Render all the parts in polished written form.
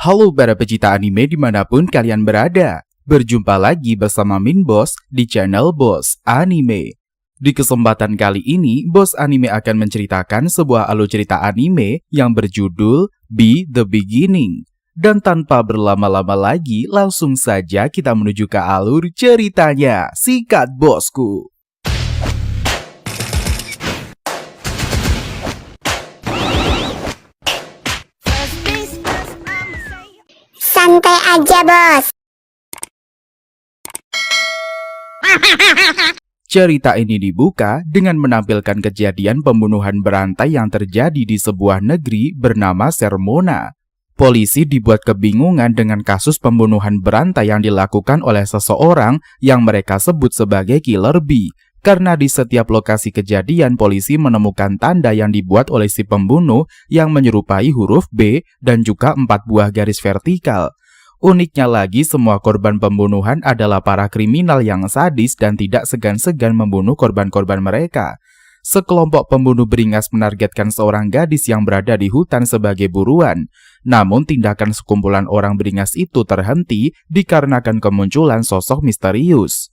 Halo para pecinta anime dimanapun kalian berada. Berjumpa lagi bersama Min Boss di channel Boss Anime. Di kesempatan kali ini, Boss Anime akan menceritakan sebuah alur cerita anime yang berjudul Be The Beginning. Dan tanpa berlama-lama lagi, langsung saja kita menuju ke alur ceritanya. Sikat bosku! Santai aja, bos. Cerita ini dibuka dengan menampilkan kejadian pembunuhan berantai yang terjadi di sebuah negeri bernama Sermona. Polisi dibuat kebingungan dengan kasus pembunuhan berantai yang dilakukan oleh seseorang yang mereka sebut sebagai Killer Bee. Karena di setiap lokasi kejadian polisi menemukan tanda yang dibuat oleh si pembunuh yang menyerupai huruf B dan juga 4 buah garis vertikal. Uniknya lagi, semua korban pembunuhan adalah para kriminal yang sadis dan tidak segan-segan membunuh korban-korban mereka. Sekelompok pembunuh beringas menargetkan seorang gadis yang berada di hutan sebagai buruan. Namun tindakan sekumpulan orang beringas itu terhenti dikarenakan kemunculan sosok misterius.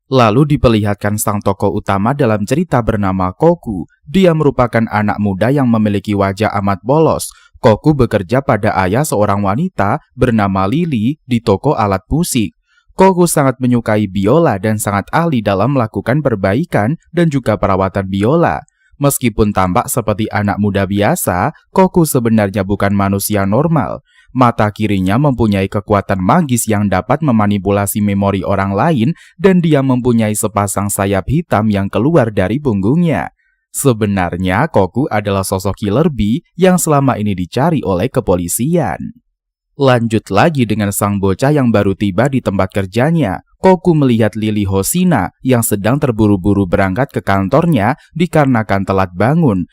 Lalu diperlihatkan sang tokoh utama dalam cerita bernama Koku. Dia merupakan anak muda yang memiliki wajah amat polos. Koku bekerja pada ayah seorang wanita bernama Lily di toko alat musik. Koku sangat menyukai biola dan sangat ahli dalam melakukan perbaikan dan juga perawatan biola. Meskipun tampak seperti anak muda biasa, Koku sebenarnya bukan manusia normal. Mata kirinya mempunyai kekuatan magis yang dapat memanipulasi memori orang lain dan dia mempunyai sepasang sayap hitam yang keluar dari punggungnya. Sebenarnya Koku adalah sosok Killer Bee yang selama ini dicari oleh kepolisian. Lanjut lagi dengan sang bocah yang baru tiba di tempat kerjanya. Koku melihat Lily Hosina yang sedang terburu-buru berangkat ke kantornya dikarenakan telat bangun.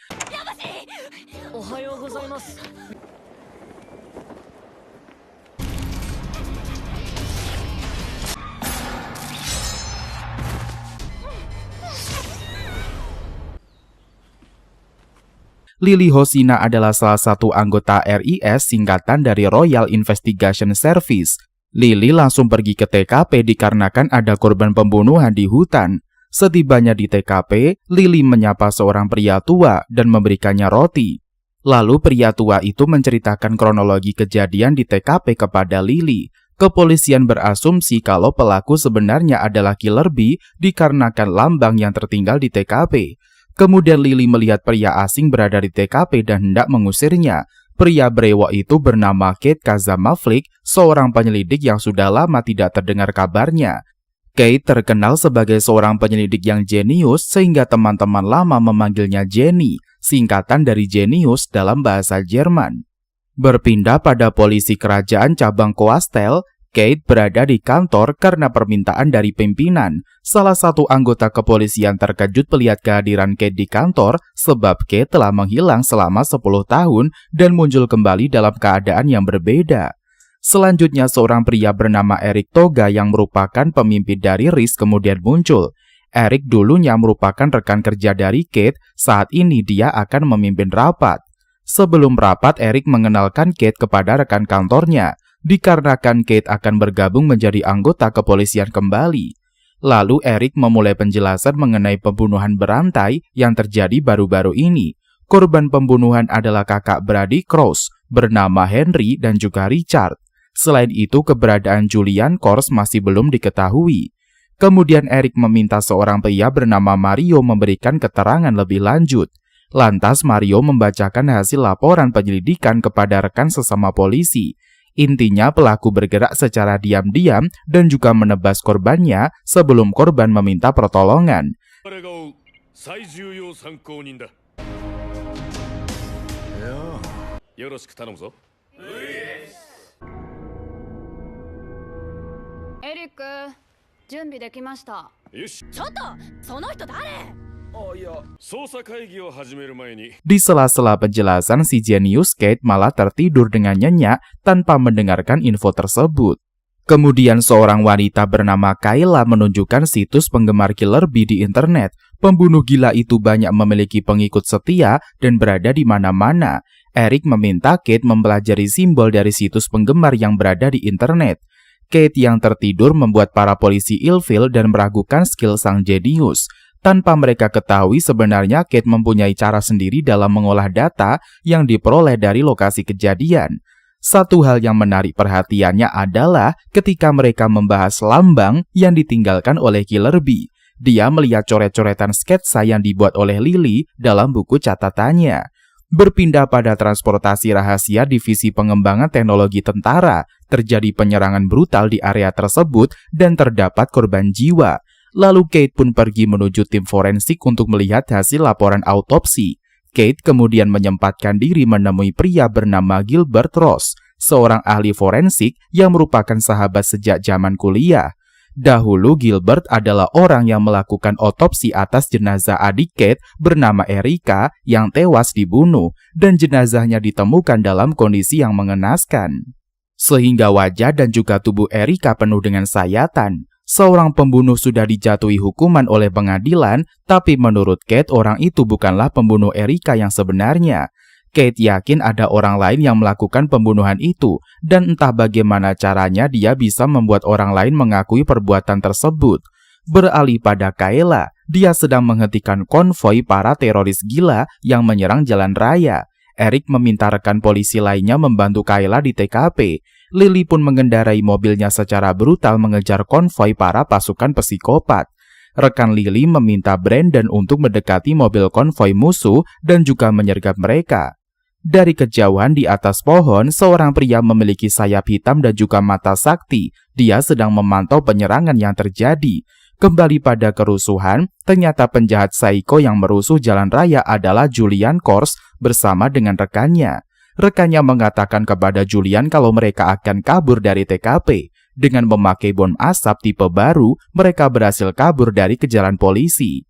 Lily Hosina adalah salah satu anggota RIS singkatan dari Royal Investigation Service. Lily langsung pergi ke TKP dikarenakan ada korban pembunuhan di hutan. Setibanya di TKP, Lily menyapa seorang pria tua dan memberikannya roti. Lalu pria tua itu menceritakan kronologi kejadian di TKP kepada Lily. Kepolisian berasumsi kalau pelaku sebenarnya adalah Killer Bee dikarenakan lambang yang tertinggal di TKP. Kemudian Lily melihat pria asing berada di TKP dan hendak mengusirnya. Pria brewok itu bernama Kate Kazamaflik, seorang penyelidik yang sudah lama tidak terdengar kabarnya. Kate terkenal sebagai seorang penyelidik yang jenius sehingga teman-teman lama memanggilnya Jenny, singkatan dari jenius dalam bahasa Jerman. Berpindah pada polisi kerajaan cabang Coastel, Kate berada di kantor karena permintaan dari pimpinan. Salah satu anggota kepolisian terkejut melihat kehadiran Kate di kantor sebab Kate telah menghilang selama 10 tahun dan muncul kembali dalam keadaan yang berbeda. Selanjutnya seorang pria bernama Eric Toga yang merupakan pemimpin dari RIS kemudian muncul. Eric dulunya merupakan rekan kerja dari Kate, saat ini dia akan memimpin rapat. Sebelum rapat, Eric mengenalkan Kate kepada rekan kantornya. Dikarenakan Kate akan bergabung menjadi anggota kepolisian kembali. Lalu Eric memulai penjelasan mengenai pembunuhan berantai yang terjadi baru-baru ini. Korban pembunuhan adalah kakak beradik Cross bernama Henry dan juga Richard. Selain itu keberadaan Julian Kors masih belum diketahui. Kemudian Eric meminta seorang pria bernama Mario memberikan keterangan lebih lanjut. Lantas Mario membacakan hasil laporan penyelidikan kepada rekan sesama polisi. Intinya pelaku bergerak secara diam-diam dan juga menebas korbannya sebelum korban meminta pertolongan. Eric, 準備できました。よし。ちょっと、その人誰？捜査会議を始める前に Di sela-sela penjelasan, si jenius Kate malah tertidur dengan nyenyak tanpa mendengarkan info tersebut. Kemudian seorang wanita bernama Kayla menunjukkan situs penggemar Killer Bee di internet. Pembunuh gila itu banyak memiliki pengikut setia dan berada di mana-mana. Eric meminta Kate mempelajari simbol dari situs penggemar yang berada di internet. Kate yang tertidur membuat para polisi ilfil dan meragukan skill sang jenius. Tanpa mereka ketahui, sebenarnya Kate mempunyai cara sendiri dalam mengolah data yang diperoleh dari lokasi kejadian. Satu hal yang menarik perhatiannya adalah ketika mereka membahas lambang yang ditinggalkan oleh Killer Bee. Dia melihat coret-coretan sketsa yang dibuat oleh Lily dalam buku catatannya. Berpindah pada transportasi rahasia divisi pengembangan teknologi tentara, terjadi penyerangan brutal di area tersebut dan terdapat korban jiwa. Lalu Kate pun pergi menuju tim forensik untuk melihat hasil laporan autopsi. Kate kemudian menyempatkan diri menemui pria bernama Gilbert Ross, seorang ahli forensik yang merupakan sahabat sejak zaman kuliah. Dahulu Gilbert adalah orang yang melakukan otopsi atas jenazah adik Kate bernama Erica yang tewas dibunuh, dan jenazahnya ditemukan dalam kondisi yang mengenaskan. Sehingga wajah dan juga tubuh Erica penuh dengan sayatan. Seorang pembunuh sudah dijatuhi hukuman oleh pengadilan, tapi menurut Kate orang itu bukanlah pembunuh Erica yang sebenarnya. Kate yakin ada orang lain yang melakukan pembunuhan itu, dan entah bagaimana caranya dia bisa membuat orang lain mengakui perbuatan tersebut. Beralih pada Kayla, dia sedang menghentikan konvoi para teroris gila yang menyerang jalan raya. Eric meminta rekan polisi lainnya membantu Kayla di TKP. Lily pun mengendarai mobilnya secara brutal mengejar konvoi para pasukan psikopat. Rekan Lily meminta Brandon untuk mendekati mobil konvoi musuh dan juga menyergap mereka. Dari kejauhan di atas pohon, seorang pria memiliki sayap hitam dan juga mata sakti. Dia sedang memantau penyerangan yang terjadi. Kembali pada kerusuhan, ternyata penjahat psycho yang merusuh jalan raya adalah Julian Kors bersama dengan rekannya. Rekannya mengatakan kepada Julian kalau mereka akan kabur dari TKP. Dengan memakai bom asap tipe baru, mereka berhasil kabur dari kejaran polisi.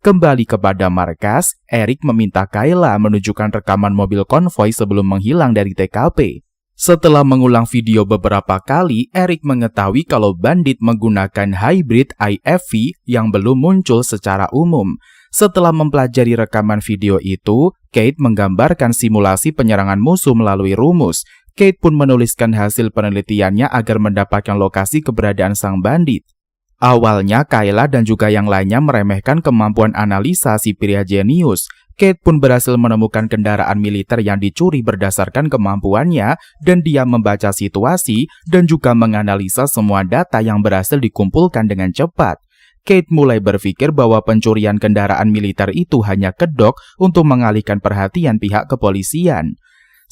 Kembali kepada markas, Eric meminta Kayla menunjukkan rekaman mobil konvoi sebelum menghilang dari TKP. Setelah mengulang video beberapa kali, Eric mengetahui kalau bandit menggunakan hybrid IFV yang belum muncul secara umum. Setelah mempelajari rekaman video itu, Kate menggambarkan simulasi penyerangan musuh melalui rumus. Kate pun menuliskan hasil penelitiannya agar mendapatkan lokasi keberadaan sang bandit. Awalnya, Kayla dan juga yang lainnya meremehkan kemampuan analisa si pria jenius. Kate pun berhasil menemukan kendaraan militer yang dicuri berdasarkan kemampuannya, dan dia membaca situasi dan juga menganalisa semua data yang berhasil dikumpulkan dengan cepat. Kate mulai berpikir bahwa pencurian kendaraan militer itu hanya kedok untuk mengalihkan perhatian pihak kepolisian.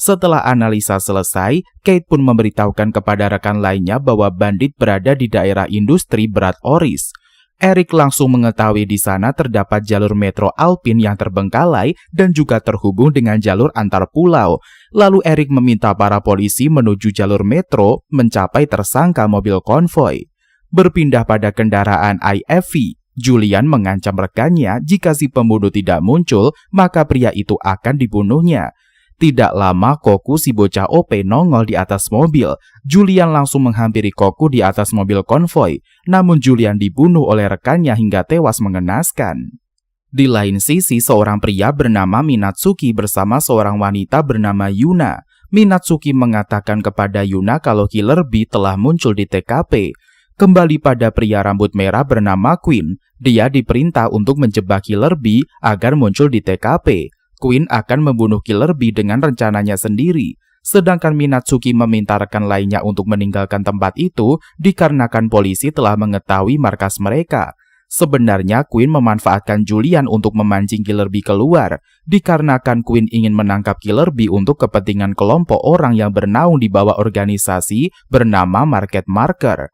Setelah analisa selesai, Kate pun memberitahukan kepada rekan lainnya bahwa bandit berada di daerah industri berat Oris. Eric langsung mengetahui di sana terdapat jalur metro Alpin yang terbengkalai dan juga terhubung dengan jalur antar pulau. Lalu Eric meminta para polisi menuju jalur metro mencapai tersangka mobil konvoi. Berpindah pada kendaraan IFV, Julian mengancam rekannya jika si pembunuh tidak muncul, maka pria itu akan dibunuhnya. Tidak lama, Koku si bocah OP nongol di atas mobil. Julian langsung menghampiri Koku di atas mobil konvoi. Namun Julian dibunuh oleh rekannya hingga tewas mengenaskan. Di lain sisi, seorang pria bernama Minatsuki bersama seorang wanita bernama Yuna. Minatsuki mengatakan kepada Yuna kalau Killer Bee telah muncul di TKP. Kembali pada pria rambut merah bernama Queen. Dia diperintah untuk menjebak Killer Bee agar muncul di TKP. Queen akan membunuh Killer Bee dengan rencananya sendiri. Sedangkan Minatsuki meminta rekan lainnya untuk meninggalkan tempat itu dikarenakan polisi telah mengetahui markas mereka. Sebenarnya Queen memanfaatkan Julian untuk memancing Killer Bee keluar, dikarenakan Queen ingin menangkap Killer Bee untuk kepentingan kelompok orang yang bernaung di bawah organisasi bernama Market Marker.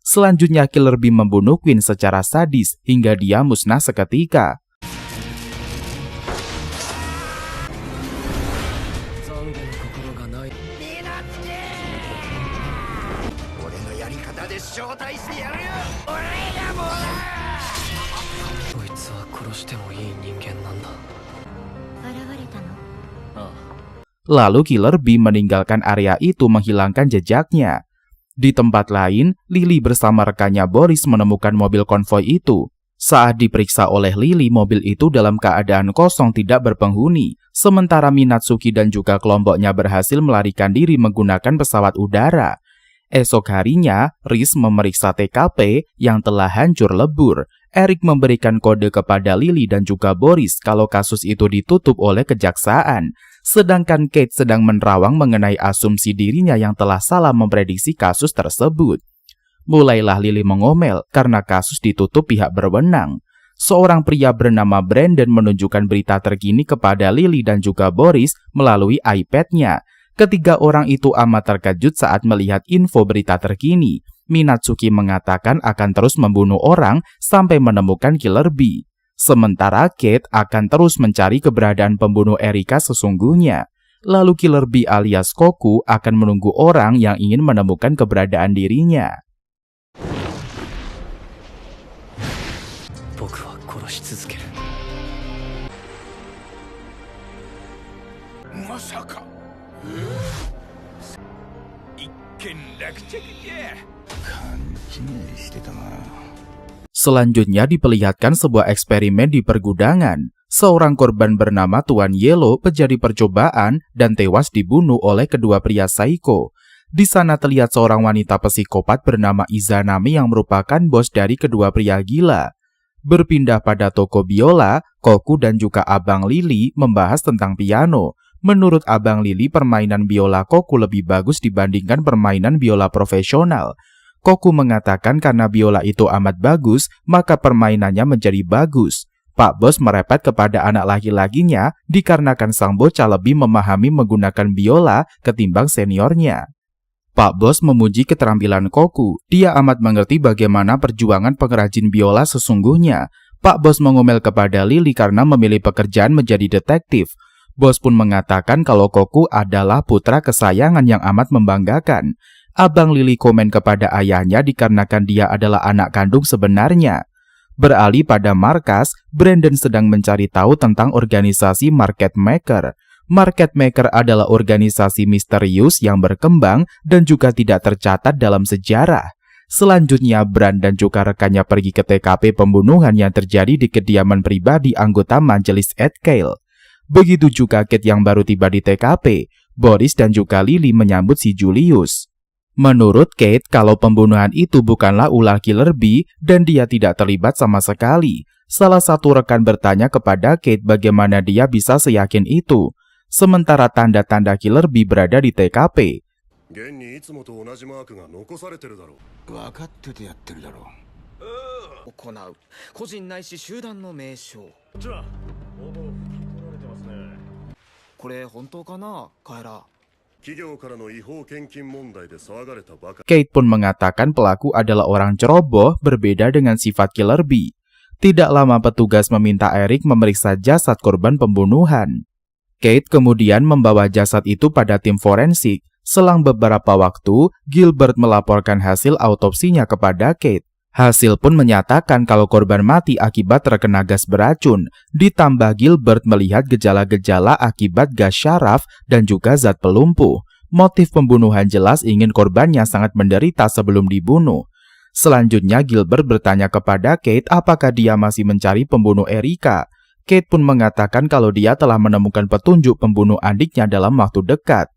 Selanjutnya Killer Bee membunuh Queen secara sadis hingga dia musnah seketika. Lalu Killer Bee meninggalkan area itu menghilangkan jejaknya. Di tempat lain, Lily bersama rekannya Boris menemukan mobil konvoi itu. Saat diperiksa oleh Lily, mobil itu dalam keadaan kosong tidak berpenghuni, sementara Minatsuki dan juga kelompoknya berhasil melarikan diri menggunakan pesawat udara. Esok harinya, Riz memeriksa TKP yang telah hancur lebur. Eric memberikan kode kepada Lily dan juga Boris kalau kasus itu ditutup oleh kejaksaan. Sedangkan Kate sedang menerawang mengenai asumsi dirinya yang telah salah memprediksi kasus tersebut. Mulailah Lily mengomel karena kasus ditutup pihak berwenang. Seorang pria bernama Brandon menunjukkan berita terkini kepada Lily dan juga Boris melalui iPad-nya. Ketiga orang itu amat terkejut saat melihat info berita terkini. Minatsuki mengatakan akan terus membunuh orang sampai menemukan Killer Bee. Sementara Kate akan terus mencari keberadaan pembunuh Erika sesungguhnya. Lalu Killer Bee alias Koku akan menunggu orang yang ingin menemukan keberadaan dirinya. Selanjutnya diperlihatkan sebuah eksperimen di pergudangan. Seorang korban bernama Tuan Yellow menjadi percobaan dan tewas dibunuh oleh kedua pria psycho. Di sana terlihat seorang wanita psikopat bernama Izanami yang merupakan bos dari kedua pria gila. Berpindah pada toko biola, Koku dan juga Abang Lily membahas tentang piano. Menurut Abang Lily, permainan biola Koku lebih bagus dibandingkan permainan biola profesional. Koku mengatakan karena biola itu amat bagus, maka permainannya menjadi bagus. Pak Bos merepet kepada anak laki-lakinya dikarenakan sang bocah lebih memahami menggunakan biola ketimbang seniornya. Pak Bos memuji keterampilan Koku. Dia amat mengerti bagaimana perjuangan pengrajin biola sesungguhnya. Pak Bos mengomel kepada Lily karena memilih pekerjaan menjadi detektif. Bos pun mengatakan kalau Koku adalah putra kesayangan yang amat membanggakan. Abang Lily komen kepada ayahnya dikarenakan dia adalah anak kandung sebenarnya. Beralih pada markas, Brandon sedang mencari tahu tentang organisasi Market Maker. Market Maker adalah organisasi misterius yang berkembang dan juga tidak tercatat dalam sejarah. Selanjutnya, Brand dan juga rekannya pergi ke TKP pembunuhan yang terjadi di kediaman pribadi anggota majelis Ed Kale. Begitu juga Kate yang baru tiba di TKP. Boris dan juga Lily menyambut si Julius. Menurut Kate, kalau pembunuhan itu bukanlah ulah Killer Bee dan dia tidak terlibat sama sekali. Salah satu rekan bertanya kepada Kate bagaimana dia bisa seyakin itu. Sementara tanda-tanda Killer Bee berada di TKP. Kate pun mengatakan pelaku adalah orang ceroboh berbeda dengan sifat Killer Bee. Tidak lama petugas meminta Eric memeriksa jasad korban pembunuhan. Kate kemudian membawa jasad itu pada tim forensik. Selang beberapa waktu, Gilbert melaporkan hasil autopsinya kepada Kate. Hasil pun menyatakan kalau korban mati akibat terkena gas beracun. Ditambah Gilbert melihat gejala-gejala akibat gas syaraf dan juga zat pelumpuh. Motif pembunuhan jelas ingin korbannya sangat menderita sebelum dibunuh. Selanjutnya Gilbert bertanya kepada Kate apakah dia masih mencari pembunuh Erika. Kate pun mengatakan kalau dia telah menemukan petunjuk pembunuh adiknya dalam waktu dekat.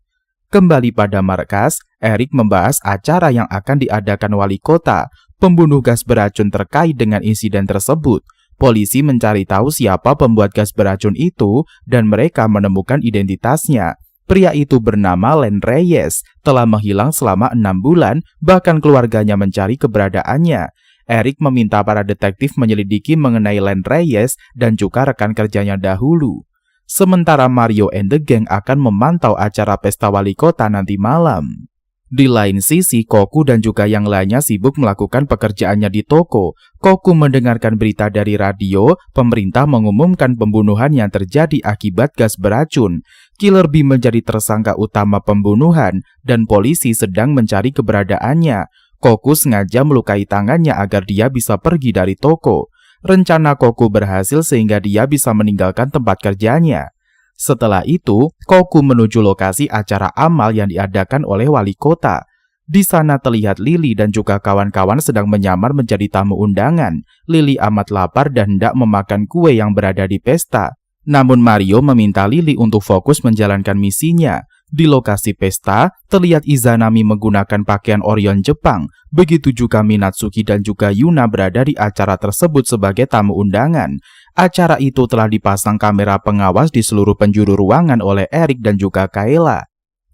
Kembali pada markas, Eric membahas acara yang akan diadakan wali kota. Pembunuh gas beracun terkait dengan insiden tersebut. Polisi mencari tahu siapa pembuat gas beracun itu dan mereka menemukan identitasnya. Pria itu bernama Len Reyes, telah menghilang selama 6 bulan, bahkan keluarganya mencari keberadaannya. Eric meminta para detektif menyelidiki mengenai Len Reyes dan juga rekan kerjanya dahulu. Sementara Mario and the Gang akan memantau acara pesta wali kota nanti malam. Di lain sisi, Koku dan juga yang lainnya sibuk melakukan pekerjaannya di toko. Koku mendengarkan berita dari radio, pemerintah mengumumkan pembunuhan yang terjadi akibat gas beracun. Killer Bee menjadi tersangka utama pembunuhan, dan polisi sedang mencari keberadaannya. Koku sengaja melukai tangannya agar dia bisa pergi dari toko. Rencana Koku berhasil sehingga dia bisa meninggalkan tempat kerjanya. Setelah itu, Koku menuju lokasi acara amal yang diadakan oleh wali kota. Di sana terlihat Lily dan juga kawan-kawan sedang menyamar menjadi tamu undangan. Lily amat lapar dan hendak memakan kue yang berada di pesta. Namun Mario meminta Lily untuk fokus menjalankan misinya. Di lokasi pesta, terlihat Izanami menggunakan pakaian Orion Jepang. Begitu juga Minatsuki dan juga Yuna berada di acara tersebut sebagai tamu undangan. Acara itu telah dipasang kamera pengawas di seluruh penjuru ruangan oleh Eric dan juga Kayla.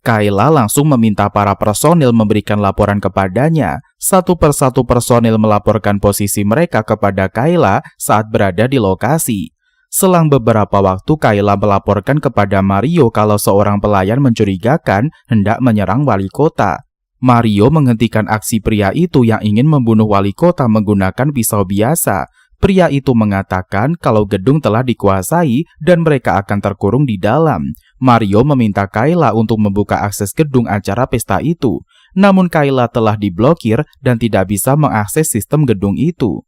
Kayla langsung meminta para personil memberikan laporan kepadanya. Satu persatu personil melaporkan posisi mereka kepada Kayla saat berada di lokasi. Selang beberapa waktu, Kayla melaporkan kepada Mario kalau seorang pelayan mencurigakan hendak menyerang wali kota. Mario menghentikan aksi pria itu yang ingin membunuh wali kota menggunakan pisau biasa. Pria itu mengatakan kalau gedung telah dikuasai dan mereka akan terkurung di dalam. Mario meminta Kayla untuk membuka akses gedung acara pesta itu. Namun Kayla telah diblokir dan tidak bisa mengakses sistem gedung itu.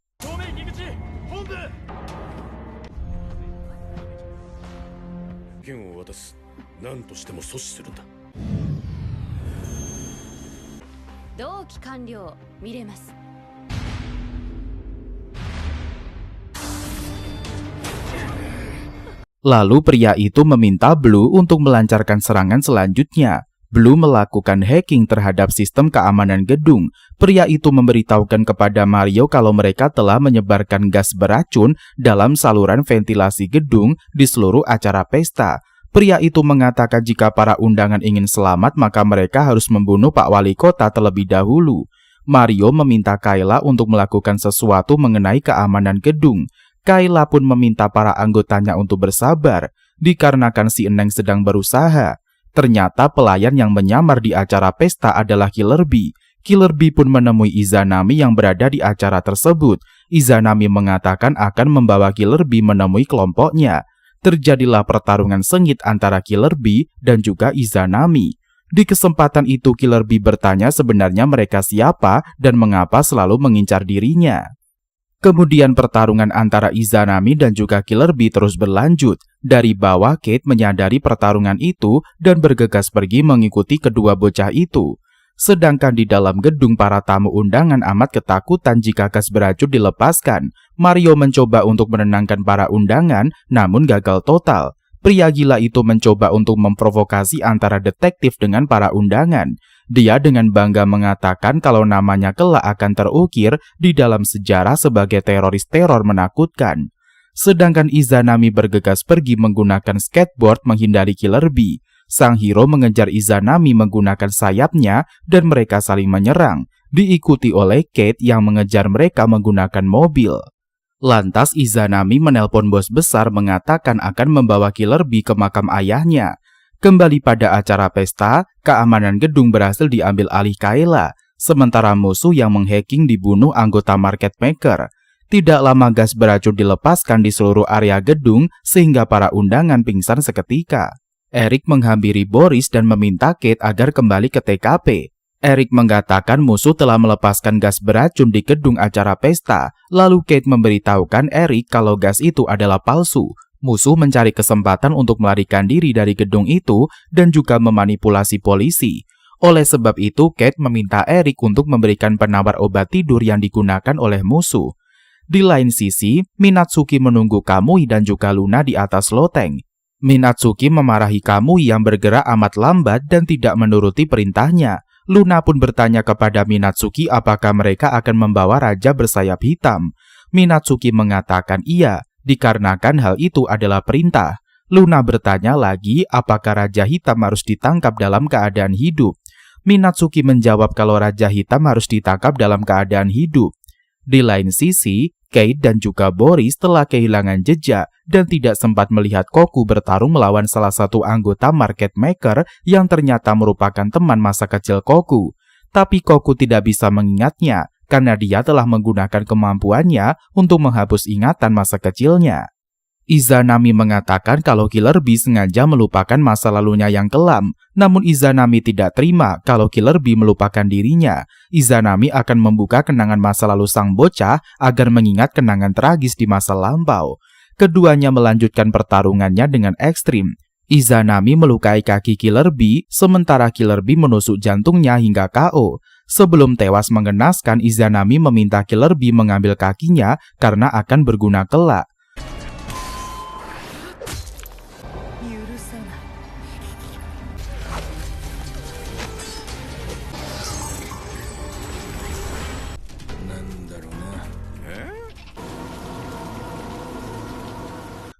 Lalu pria itu meminta Blue untuk melancarkan serangan selanjutnya. Blue melakukan hacking terhadap sistem keamanan gedung. Pria itu memberitahukan kepada Mario kalau mereka telah menyebarkan gas beracun dalam saluran ventilasi gedung di seluruh acara pesta. Pria itu mengatakan jika para undangan ingin selamat maka mereka harus membunuh Pak Wali Kota terlebih dahulu. Mario meminta Kayla untuk melakukan sesuatu mengenai keamanan gedung. Kayla pun meminta para anggotanya untuk bersabar, dikarenakan si Eneng sedang berusaha. Ternyata pelayan yang menyamar di acara pesta adalah Killer Bee. Killer Bee pun menemui Izanami yang berada di acara tersebut. Izanami mengatakan akan membawa Killer Bee menemui kelompoknya. Terjadilah pertarungan sengit antara Killer Bee dan juga Izanami. Di kesempatan itu Killer Bee bertanya sebenarnya mereka siapa dan mengapa selalu mengincar dirinya. Kemudian pertarungan antara Izanami dan juga Killer Bee terus berlanjut. Dari bawah Kate menyadari pertarungan itu dan bergegas pergi mengikuti kedua bocah itu. Sedangkan di dalam gedung para tamu undangan amat ketakutan jika gas beracun dilepaskan. Mario mencoba untuk menenangkan para undangan namun gagal total. Pria gila itu mencoba untuk memprovokasi antara detektif dengan para undangan. Dia dengan bangga mengatakan kalau namanya kelak akan terukir di dalam sejarah sebagai teroris teror menakutkan. Sedangkan Izanami bergegas pergi menggunakan skateboard menghindari Killer Bee. Sang hero mengejar Izanami menggunakan sayapnya dan mereka saling menyerang, diikuti oleh Kate yang mengejar mereka menggunakan mobil. Lantas Izanami menelpon bos besar mengatakan akan membawa Killer Bee ke makam ayahnya. Kembali pada acara pesta, keamanan gedung berhasil diambil alih Kayla, sementara musuh yang menghacking dibunuh anggota market maker. Tidak lama gas beracun dilepaskan di seluruh area gedung sehingga para undangan pingsan seketika. Eric menghampiri Boris dan meminta Kate agar kembali ke TKP. Eric mengatakan musuh telah melepaskan gas beracun di gedung acara pesta. Lalu Kate memberitahukan Eric kalau gas itu adalah palsu. Musuh mencari kesempatan untuk melarikan diri dari gedung itu dan juga memanipulasi polisi. Oleh sebab itu, Kate meminta Eric untuk memberikan penawar obat tidur yang digunakan oleh musuh. Di lain sisi, Minatsuki menunggu Kamui dan juga Luna di atas loteng. Minatsuki memarahi Kamui yang bergerak amat lambat dan tidak menuruti perintahnya. Luna pun bertanya kepada Minatsuki apakah mereka akan membawa raja bersayap hitam. Minatsuki mengatakan iya, dikarenakan hal itu adalah perintah. Luna bertanya lagi apakah Raja Hitam harus ditangkap dalam keadaan hidup. Minatsuki menjawab kalau Raja Hitam harus ditangkap dalam keadaan hidup. Di lain sisi, Kate dan juga Boris telah kehilangan jejak dan tidak sempat melihat Koku bertarung melawan salah satu anggota Market Maker yang ternyata merupakan teman masa kecil Koku. Tapi Koku tidak bisa mengingatnya karena dia telah menggunakan kemampuannya untuk menghapus ingatan masa kecilnya. Izanami mengatakan kalau Killer Bee sengaja melupakan masa lalunya yang kelam, namun Izanami tidak terima kalau Killer Bee melupakan dirinya. Izanami akan membuka kenangan masa lalu sang bocah agar mengingat kenangan tragis di masa lampau. Keduanya melanjutkan pertarungannya dengan ekstrim. Izanami melukai kaki Killer Bee, sementara Killer Bee menusuk jantungnya hingga KO. Sebelum tewas mengenaskan, Izanami meminta Killer Bee mengambil kakinya karena akan berguna kelak.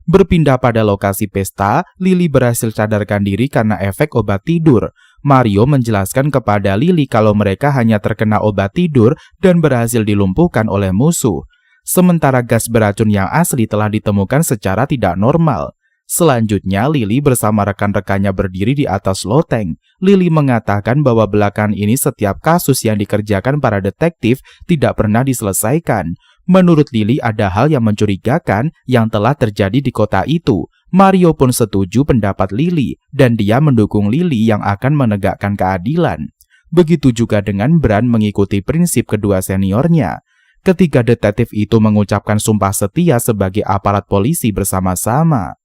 Berpindah pada lokasi pesta, Lily berhasil sadarkan diri karena efek obat tidur. Mario menjelaskan kepada Lily kalau mereka hanya terkena obat tidur dan berhasil dilumpuhkan oleh musuh. Sementara gas beracun yang asli telah ditemukan secara tidak normal. Selanjutnya, Lily bersama rekan-rekannya berdiri di atas loteng. Lily mengatakan bahwa belakangan ini setiap kasus yang dikerjakan para detektif tidak pernah diselesaikan. Menurut Lily ada hal yang mencurigakan yang telah terjadi di kota itu. Mario pun setuju pendapat Lily dan dia mendukung Lily yang akan menegakkan keadilan. Begitu juga dengan Bran mengikuti prinsip kedua seniornya. Ketiga detektif itu mengucapkan sumpah setia sebagai aparat polisi bersama-sama.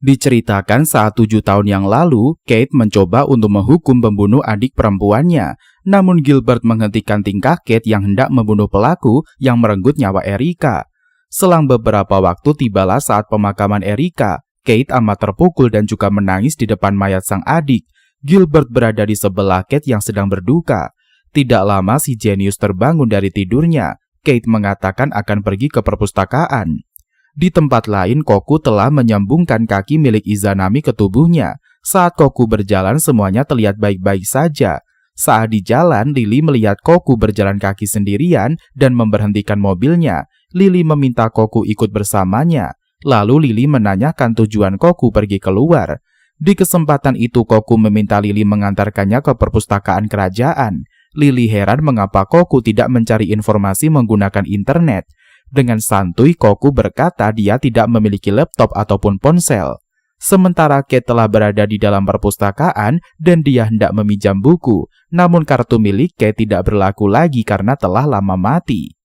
Diceritakan saat 7 tahun yang lalu, Kate mencoba untuk menghukum pembunuh adik perempuannya. Namun Gilbert menghentikan tingkah Kate yang hendak membunuh pelaku yang merenggut nyawa Erika. Selang beberapa waktu tibalah saat pemakaman Erika. Kate amat terpukul dan juga menangis di depan mayat sang adik. Gilbert berada di sebelah Kate yang sedang berduka. Tidak lama si jenius terbangun dari tidurnya. Kate mengatakan akan pergi ke perpustakaan. Di tempat lain, Koku telah menyambungkan kaki milik Izanami ke tubuhnya. Saat Koku berjalan, semuanya terlihat baik-baik saja. Saat di jalan, Lily melihat Koku berjalan kaki sendirian dan memberhentikan mobilnya. Lily meminta Koku ikut bersamanya. Lalu Lily menanyakan tujuan Koku pergi keluar. Di kesempatan itu, Koku meminta Lily mengantarkannya ke perpustakaan kerajaan. Lily heran mengapa Koku tidak mencari informasi menggunakan internet. Dengan santuy, Koku berkata dia tidak memiliki laptop ataupun ponsel. Sementara Kate telah berada di dalam perpustakaan dan dia hendak meminjam buku. Namun kartu milik Kate tidak berlaku lagi karena telah lama mati.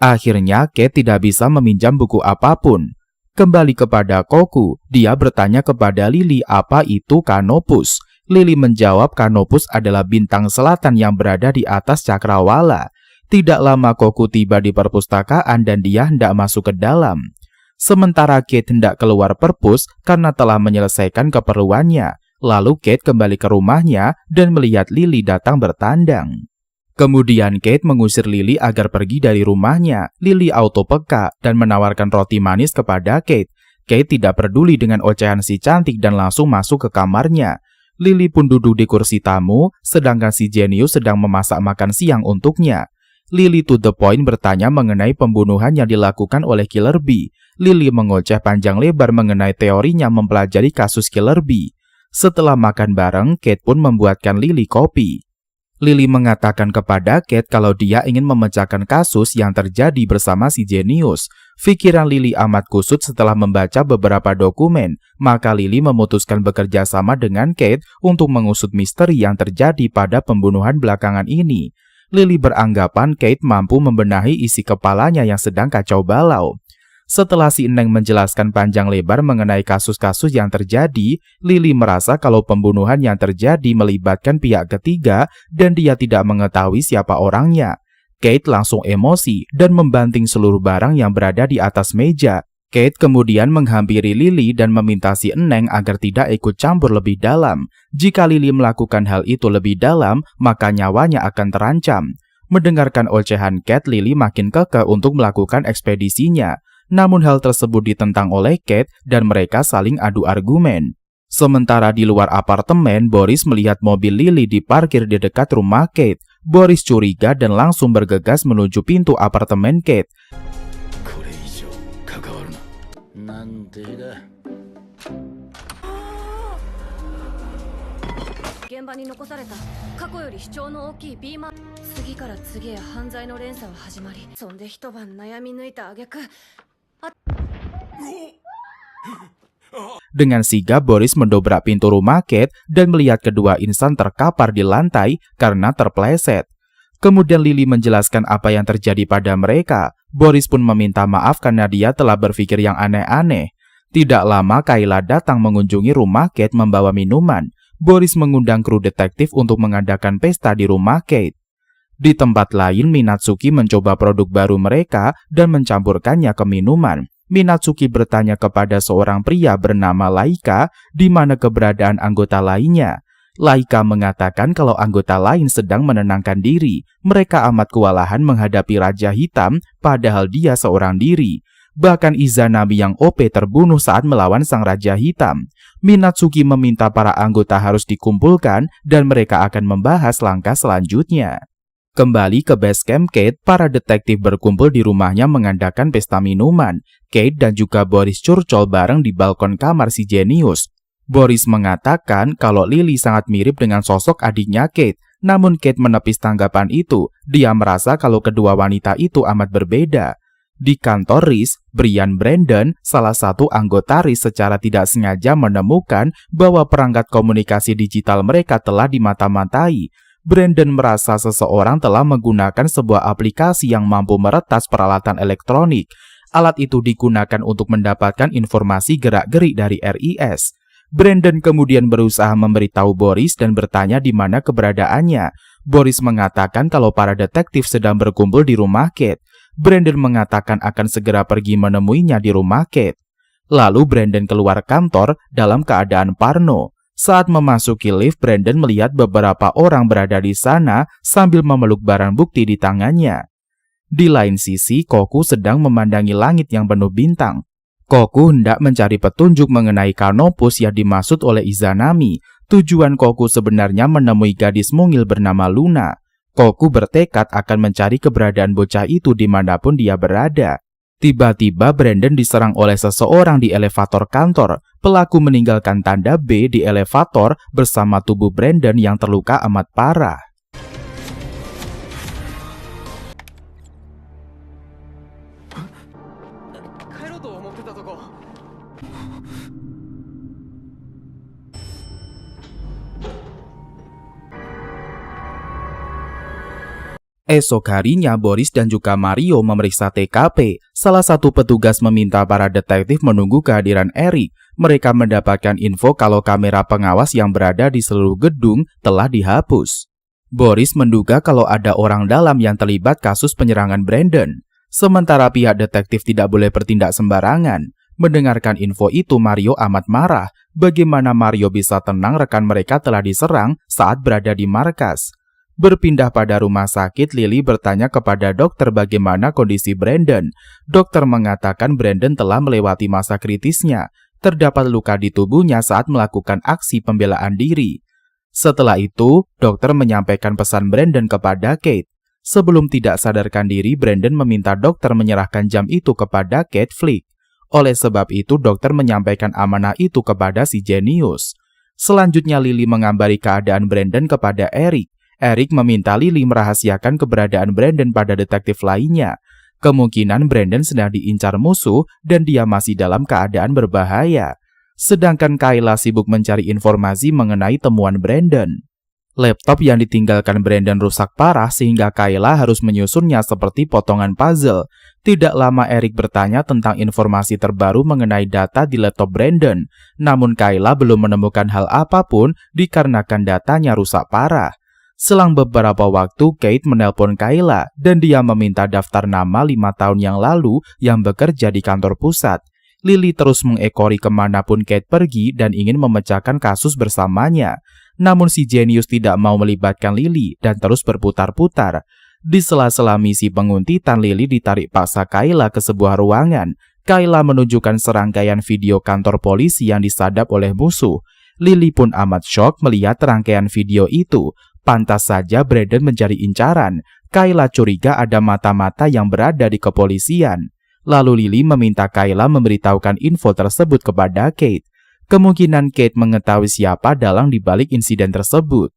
Akhirnya Kate tidak bisa meminjam buku apapun. Kembali kepada Koku, dia bertanya kepada Lily apa itu Canopus. Lily menjawab Canopus adalah bintang selatan yang berada di atas cakrawala. Tidak lama Koku tiba di perpustakaan dan dia hendak masuk ke dalam. Sementara Kate hendak keluar perpus karena telah menyelesaikan keperluannya. Lalu Kate kembali ke rumahnya dan melihat Lily datang bertandang. Kemudian Kate mengusir Lily agar pergi dari rumahnya. Lily auto peka dan menawarkan roti manis kepada Kate. Kate tidak peduli dengan ocehan si cantik dan langsung masuk ke kamarnya. Lily pun duduk di kursi tamu, sedangkan si jenius sedang memasak makan siang untuknya. Lily to the point bertanya mengenai pembunuhan yang dilakukan oleh Killer Bee. Lily mengoceh panjang lebar mengenai teorinya mempelajari kasus Killer Bee. Setelah makan bareng, Kate pun membuatkan Lily kopi. Lily mengatakan kepada Kate kalau dia ingin memecahkan kasus yang terjadi bersama si jenius. Pikiran Lily amat kusut setelah membaca beberapa dokumen, maka Lily memutuskan bekerja sama dengan Kate untuk mengusut misteri yang terjadi pada pembunuhan belakangan ini. Lily beranggapan Kate mampu membenahi isi kepalanya yang sedang kacau balau. Setelah si Eneng menjelaskan panjang lebar mengenai kasus-kasus yang terjadi, Lily merasa kalau pembunuhan yang terjadi melibatkan pihak ketiga dan dia tidak mengetahui siapa orangnya. Kate langsung emosi dan membanting seluruh barang yang berada di atas meja. Kate kemudian menghampiri Lily dan meminta si Eneng agar tidak ikut campur lebih dalam. Jika Lily melakukan hal itu lebih dalam, maka nyawanya akan terancam. Mendengarkan ocehan Kate, Lily makin kekeh untuk melakukan ekspedisinya. Namun hal tersebut ditentang oleh Kate dan mereka saling adu argumen. Sementara di luar apartemen, Boris melihat mobil Lily diparkir di dekat rumah Kate. Boris curiga dan langsung bergegas menuju pintu apartemen Kate. これ以上関わるな。なんでだ。現場に残された過去より主張の大きいビーマー。次から次へ犯罪の連鎖は始まり、そんで一晩悩み抜いた挙句、 Dengan sigap, Boris mendobrak pintu rumah Kate dan melihat kedua insan terkapar di lantai karena terpleset. Kemudian Lily menjelaskan apa yang terjadi pada mereka. Boris pun meminta maaf karena dia telah berpikir yang aneh-aneh. Tidak lama Kayla datang mengunjungi rumah Kate membawa minuman. Boris mengundang kru detektif untuk mengadakan pesta di rumah Kate. Di tempat lain, Minatsuki mencoba produk baru mereka dan mencampurkannya ke minuman. Minatsuki bertanya kepada seorang pria bernama Laika di mana keberadaan anggota lainnya. Laika mengatakan kalau anggota lain sedang menenangkan diri. Mereka amat kewalahan menghadapi Raja Hitam padahal dia seorang diri. Bahkan Izanami yang OP terbunuh saat melawan sang Raja Hitam. Minatsuki meminta para anggota harus dikumpulkan dan mereka akan membahas langkah selanjutnya. Kembali ke base camp Kate, para detektif berkumpul di rumahnya mengadakan pesta minuman. Kate dan juga Boris curcol bareng di balkon kamar si Genius. Boris mengatakan kalau Lily sangat mirip dengan sosok adiknya Kate. Namun Kate menepis tanggapan itu. Dia merasa kalau kedua wanita itu amat berbeda. Di kantor Riz, Brian Brandon, salah satu anggota Riz secara tidak sengaja menemukan bahwa perangkat komunikasi digital mereka telah dimata-matai. Brandon merasa seseorang telah menggunakan sebuah aplikasi yang mampu meretas peralatan elektronik. Alat itu digunakan untuk mendapatkan informasi gerak-gerik dari RIS. Brandon kemudian berusaha memberitahu Boris dan bertanya di mana keberadaannya. Boris mengatakan kalau para detektif sedang berkumpul di rumah Kate. Brandon mengatakan akan segera pergi menemuinya di rumah Kate. Lalu Brandon keluar kantor dalam keadaan parno. Saat memasuki lift, Brandon melihat beberapa orang berada di sana sambil memeluk barang bukti di tangannya. Di lain sisi, Koku sedang memandangi langit yang penuh bintang. Koku hendak mencari petunjuk mengenai Canopus yang dimaksud oleh Izanami. Tujuan Koku sebenarnya menemui gadis mungil bernama Luna. Koku bertekad akan mencari keberadaan bocah itu dimanapun dia berada. Tiba-tiba Brandon diserang oleh seseorang di elevator kantor. Pelaku meninggalkan tanda B di elevator bersama tubuh Brandon yang terluka amat parah. Esok harinya, Boris dan juga Mario memeriksa TKP. Salah satu petugas meminta para detektif menunggu kehadiran Eric. Mereka mendapatkan info kalau kamera pengawas yang berada di seluruh gedung telah dihapus. Boris menduga kalau ada orang dalam yang terlibat kasus penyerangan Brandon. Sementara pihak detektif tidak boleh bertindak sembarangan. Mendengarkan info itu, Mario amat marah. Bagaimana Mario bisa tenang rekan mereka telah diserang saat berada di markas? Berpindah pada rumah sakit, Lily bertanya kepada dokter bagaimana kondisi Brandon. Dokter mengatakan Brandon telah melewati masa kritisnya. Terdapat luka di tubuhnya saat melakukan aksi pembelaan diri. Setelah itu, dokter menyampaikan pesan Brandon kepada Kate. Sebelum tidak sadarkan diri, Brandon meminta dokter menyerahkan jam itu kepada Kate Flick. Oleh sebab itu, dokter menyampaikan amanah itu kepada si Genius. Selanjutnya, Lily mengambari keadaan Brandon kepada Eric. Eric meminta Lily merahasiakan keberadaan Brandon pada detektif lainnya. Kemungkinan Brandon sedang diincar musuh dan dia masih dalam keadaan berbahaya. Sedangkan Kayla sibuk mencari informasi mengenai temuan Brandon. Laptop yang ditinggalkan Brandon rusak parah sehingga Kayla harus menyusunnya seperti potongan puzzle. Tidak lama Eric bertanya tentang informasi terbaru mengenai data di laptop Brandon. Namun Kayla belum menemukan hal apapun dikarenakan datanya rusak parah. Selang beberapa waktu, Kate menelpon Kayla dan dia meminta daftar nama 5 tahun yang lalu yang bekerja di kantor pusat. Lily terus mengekori kemanapun Kate pergi dan ingin memecahkan kasus bersamanya. Namun si Genius tidak mau melibatkan Lily dan terus berputar-putar. Di sela-sela misi penguntitan, Lily ditarik paksa Kayla ke sebuah ruangan. Kayla menunjukkan serangkaian video kantor polisi yang disadap oleh musuh. Lily pun amat shock melihat rangkaian video itu. Pantas saja Brandon menjadi incaran. Kayla curiga ada mata-mata yang berada di kepolisian. Lalu Lily meminta Kayla memberitahukan info tersebut kepada Kate. Kemungkinan Kate mengetahui siapa dalang di balik insiden tersebut.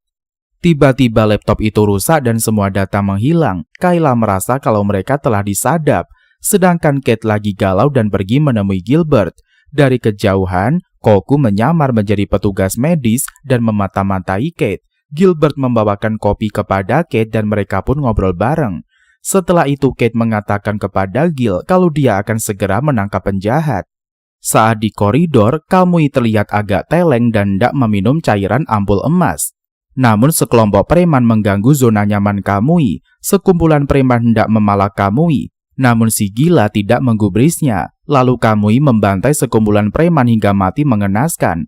Tiba-tiba laptop itu rusak dan semua data menghilang. Kayla merasa kalau mereka telah disadap. Sedangkan Kate lagi galau dan pergi menemui Gilbert. Dari kejauhan, Koku menyamar menjadi petugas medis dan memata-matai Kate. Gilbert membawakan kopi kepada Kate dan mereka pun ngobrol bareng. Setelah itu Kate mengatakan kepada Gil kalau dia akan segera menangkap penjahat. Saat di koridor, Kamui terlihat agak teleng dan hendak meminum cairan ampul emas. Namun sekelompok preman mengganggu zona nyaman Kamui. Sekumpulan preman hendak memalak Kamui. Namun si gila tidak menggubrisnya. Lalu Kamui membantai sekumpulan preman hingga mati mengenaskan.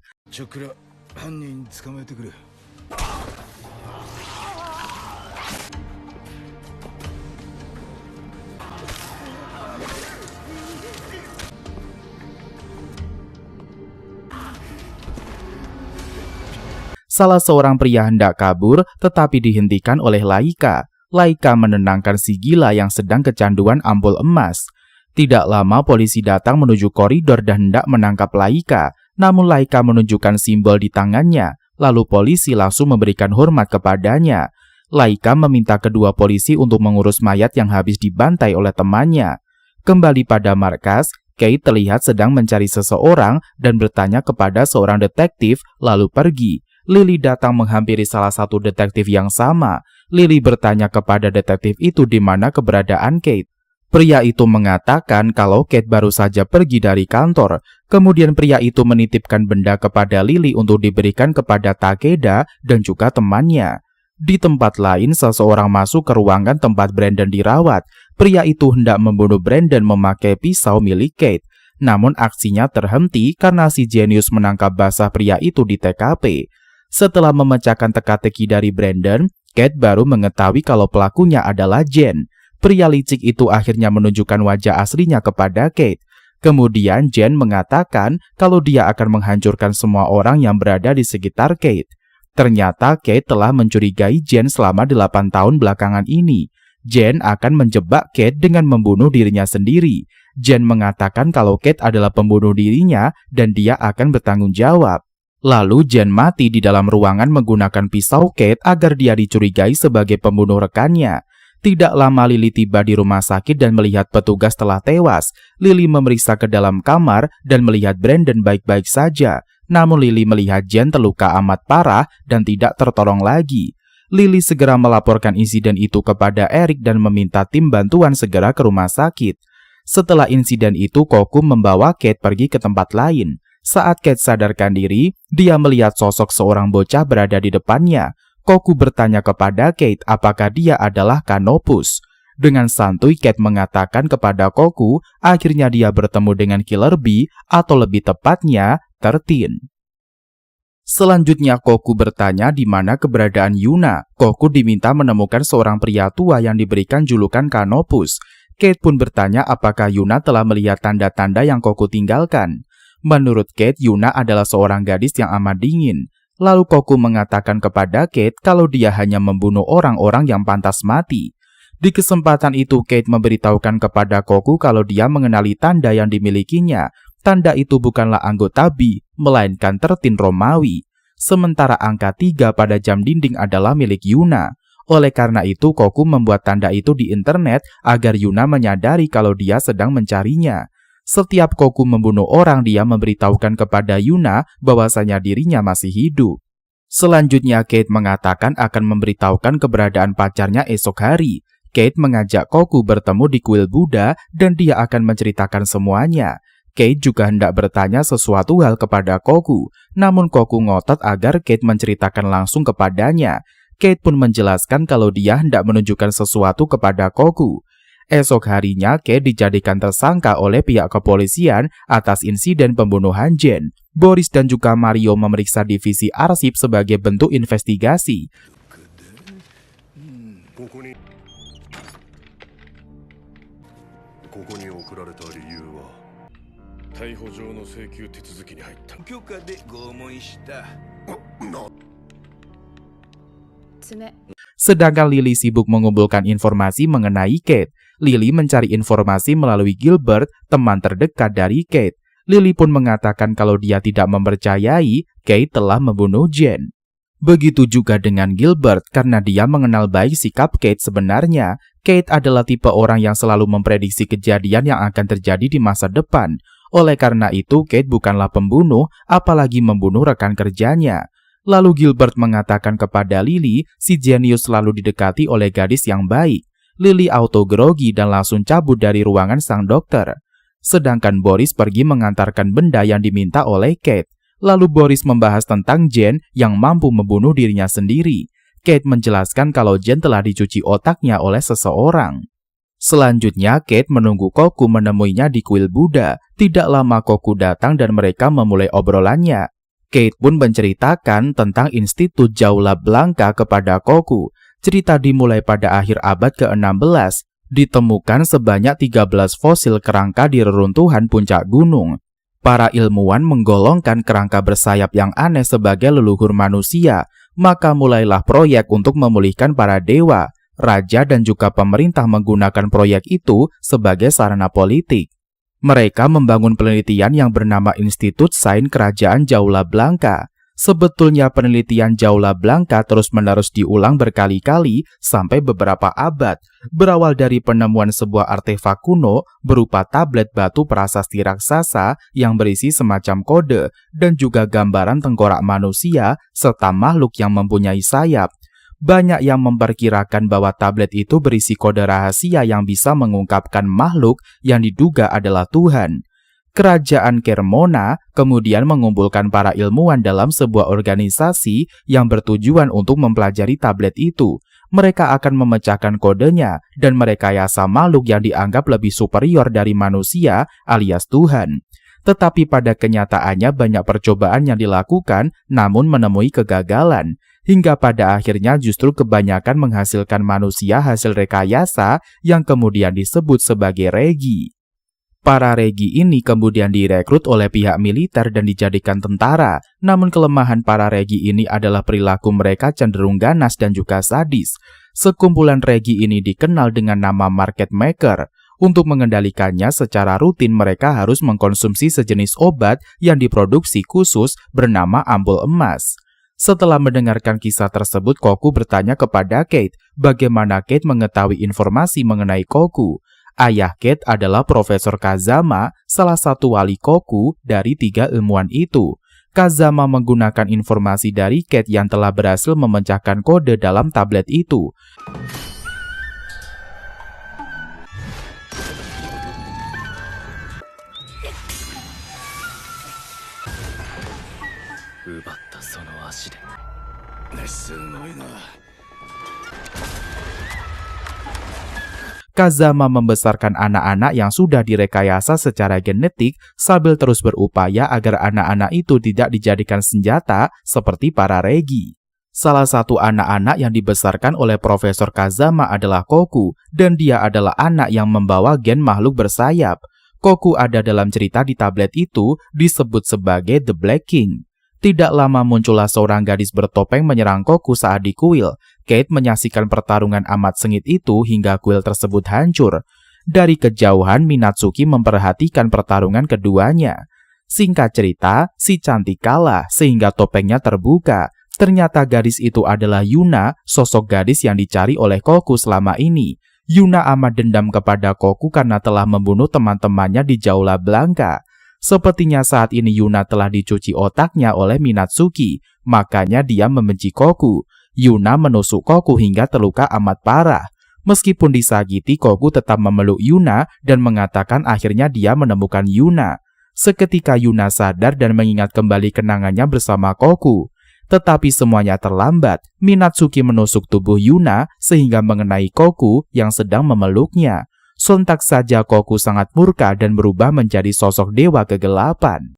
Salah seorang pria hendak kabur tetapi dihentikan oleh Laika. Laika menenangkan si gila yang sedang kecanduan ampul emas. Tidak lama polisi datang menuju koridor dan hendak menangkap Laika. Namun Laika menunjukkan simbol di tangannya. Lalu polisi langsung memberikan hormat kepadanya. Laika meminta kedua polisi untuk mengurus mayat yang habis dibantai oleh temannya. Kembali pada markas, Kate terlihat sedang mencari seseorang dan bertanya kepada seorang detektif lalu pergi. Lily datang menghampiri salah satu detektif yang sama. Lily bertanya kepada detektif itu di mana keberadaan Kate. Pria itu mengatakan kalau Kate baru saja pergi dari kantor. Kemudian pria itu menitipkan benda kepada Lily untuk diberikan kepada Takeda dan juga temannya. Di tempat lain, seseorang masuk ke ruangan tempat Brandon dirawat. Pria itu hendak membunuh Brandon memakai pisau milik Kate. Namun aksinya terhenti karena si jenius menangkap basah pria itu di TKP. Setelah memecahkan teka-teki dari Brandon, Kate baru mengetahui kalau pelakunya adalah Jen. Pria licik itu akhirnya menunjukkan wajah aslinya kepada Kate. Kemudian Jen mengatakan kalau dia akan menghancurkan semua orang yang berada di sekitar Kate. Ternyata Kate telah mencurigai Jen selama 8 tahun belakangan ini. Jen akan menjebak Kate dengan membunuh dirinya sendiri. Jen mengatakan kalau Kate adalah pembunuh dirinya dan dia akan bertanggung jawab. Lalu Jen mati di dalam ruangan menggunakan pisau Kate agar dia dicurigai sebagai pembunuh rekannya. Tidak lama Lily tiba di rumah sakit dan melihat petugas telah tewas. Lily memeriksa ke dalam kamar dan melihat Brandon baik-baik saja. Namun Lily melihat Jen terluka amat parah dan tidak tertolong lagi. Lily segera melaporkan insiden itu kepada Eric dan meminta tim bantuan segera ke rumah sakit. Setelah insiden itu, Koku membawa Kate pergi ke tempat lain. Saat Kate sadarkan diri, dia melihat sosok seorang bocah berada di depannya. Koku bertanya kepada Kate apakah dia adalah Kanopus. Dengan santuy Kate mengatakan kepada Koku, akhirnya dia bertemu dengan Killer Bee atau lebih tepatnya 13. Selanjutnya Koku bertanya di mana keberadaan Yuna. Koku diminta menemukan seorang pria tua yang diberikan julukan Kanopus. Kate pun bertanya apakah Yuna telah melihat tanda-tanda yang Koku tinggalkan. Menurut Kate, Yuna adalah seorang gadis yang amat dingin. Lalu Koku mengatakan kepada Kate kalau dia hanya membunuh orang-orang yang pantas mati. Di kesempatan itu Kate memberitahukan kepada Koku kalau dia mengenali tanda yang dimilikinya. Tanda itu bukanlah anggota Bee, melainkan 13 Romawi. Sementara angka 3 pada jam dinding adalah milik Yuna. Oleh karena itu Koku membuat tanda itu di internet agar Yuna menyadari kalau dia sedang mencarinya. Setiap Koku membunuh orang, dia memberitahukan kepada Yuna bahwasanya dirinya masih hidup. Selanjutnya Kate mengatakan akan memberitahukan keberadaan pacarnya esok hari. Kate mengajak Koku bertemu di kuil Buddha dan dia akan menceritakan semuanya. Kate juga hendak bertanya sesuatu hal kepada Koku, namun Koku ngotot agar Kate menceritakan langsung kepadanya. Kate pun menjelaskan kalau dia hendak menunjukkan sesuatu kepada Koku. Esok harinya, Kate dijadikan tersangka oleh pihak kepolisian atas insiden pembunuhan Jen. Boris dan juga Mario memeriksa divisi arsip sebagai bentuk investigasi. 逮捕状の請求手続きに入った。許可で拷問した。爪 Sedangkan Lily sibuk mengumpulkan informasi mengenai Kate. Lily mencari informasi melalui Gilbert, teman terdekat dari Kate. Lily pun mengatakan kalau dia tidak mempercayai Kate telah membunuh Jen. Begitu juga dengan Gilbert, karena dia mengenal baik sikap Kate sebenarnya. Kate adalah tipe orang yang selalu memprediksi kejadian yang akan terjadi di masa depan. Oleh karena itu, Kate bukanlah pembunuh, apalagi membunuh rekan kerjanya. Lalu Gilbert mengatakan kepada Lily, si jenius selalu didekati oleh gadis yang baik. Lily auto grogi dan langsung cabut dari ruangan sang dokter. Sedangkan Boris pergi mengantarkan benda yang diminta oleh Kate. Lalu Boris membahas tentang Jen yang mampu membunuh dirinya sendiri. Kate menjelaskan kalau Jen telah dicuci otaknya oleh seseorang. Selanjutnya, Kate menunggu Koku menemuinya di kuil Buddha. Tidak lama Koku datang dan mereka memulai obrolannya. Kate pun menceritakan tentang Institut Jaula Blanca kepada Koku. Cerita dimulai pada akhir abad ke-16. Ditemukan sebanyak 13 fosil kerangka di reruntuhan puncak gunung. Para ilmuwan menggolongkan kerangka bersayap yang aneh sebagai leluhur manusia, maka mulailah proyek untuk memulihkan para dewa. Raja dan juga pemerintah menggunakan proyek itu sebagai sarana politik. Mereka membangun penelitian yang bernama Institut Sains Kerajaan Jaula Blanca. Sebetulnya penelitian Jaula Blanca terus-menerus diulang berkali-kali sampai beberapa abad, berawal dari penemuan sebuah artefak kuno berupa tablet batu prasasti raksasa yang berisi semacam kode dan juga gambaran tengkorak manusia serta makhluk yang mempunyai sayap. Banyak yang memperkirakan bahwa tablet itu berisi kode rahasia yang bisa mengungkapkan makhluk yang diduga adalah Tuhan. Kerajaan Kermona kemudian mengumpulkan para ilmuwan dalam sebuah organisasi yang bertujuan untuk mempelajari tablet itu. Mereka akan memecahkan kodenya dan merekayasa makhluk yang dianggap lebih superior dari manusia alias Tuhan. Tetapi pada kenyataannya banyak percobaan yang dilakukan namun menemui kegagalan. Hingga pada akhirnya justru kebanyakan menghasilkan manusia hasil rekayasa yang kemudian disebut sebagai regi. Para regi ini kemudian direkrut oleh pihak militer dan dijadikan tentara. Namun kelemahan para regi ini adalah perilaku mereka cenderung ganas dan juga sadis. Sekumpulan regi ini dikenal dengan nama market maker. Untuk mengendalikannya secara rutin mereka harus mengkonsumsi sejenis obat yang diproduksi khusus bernama ampul emas. Setelah mendengarkan kisah tersebut, Koku bertanya kepada Kate bagaimana Kate mengetahui informasi mengenai Koku. Ayah Kate adalah Profesor Kazama, salah satu wali Koku dari 3 ilmuwan itu. Kazama menggunakan informasi dari Kate yang telah berhasil memecahkan kode dalam tablet itu. Kazama membesarkan anak-anak yang sudah direkayasa secara genetik sambil terus berupaya agar anak-anak itu tidak dijadikan senjata seperti para regi. Salah satu anak-anak yang dibesarkan oleh Profesor Kazama adalah Koku, dan dia adalah anak yang membawa gen makhluk bersayap. Koku ada dalam cerita di tablet itu disebut sebagai The Black King. Tidak lama muncullah seorang gadis bertopeng menyerang Koku saat di kuil. Kate menyaksikan pertarungan amat sengit itu hingga kuil tersebut hancur. Dari kejauhan, Minatsuki memperhatikan pertarungan keduanya. Singkat cerita, si cantik kalah sehingga topengnya terbuka. Ternyata gadis itu adalah Yuna, sosok gadis yang dicari oleh Koku selama ini. Yuna amat dendam kepada Koku karena telah membunuh teman-temannya di Jaula Blanca. Sepertinya saat ini Yuna telah dicuci otaknya oleh Minatsuki, makanya dia membenci Koku. Yuna menusuk Koku hingga terluka amat parah. Meskipun disakiti, Koku tetap memeluk Yuna dan mengatakan akhirnya dia menemukan Yuna. Seketika Yuna sadar dan mengingat kembali kenangannya bersama Koku. Tetapi semuanya terlambat. Minatsuki menusuk tubuh Yuna sehingga mengenai Koku yang sedang memeluknya. Sontak saja Koku sangat murka dan berubah menjadi sosok dewa kegelapan.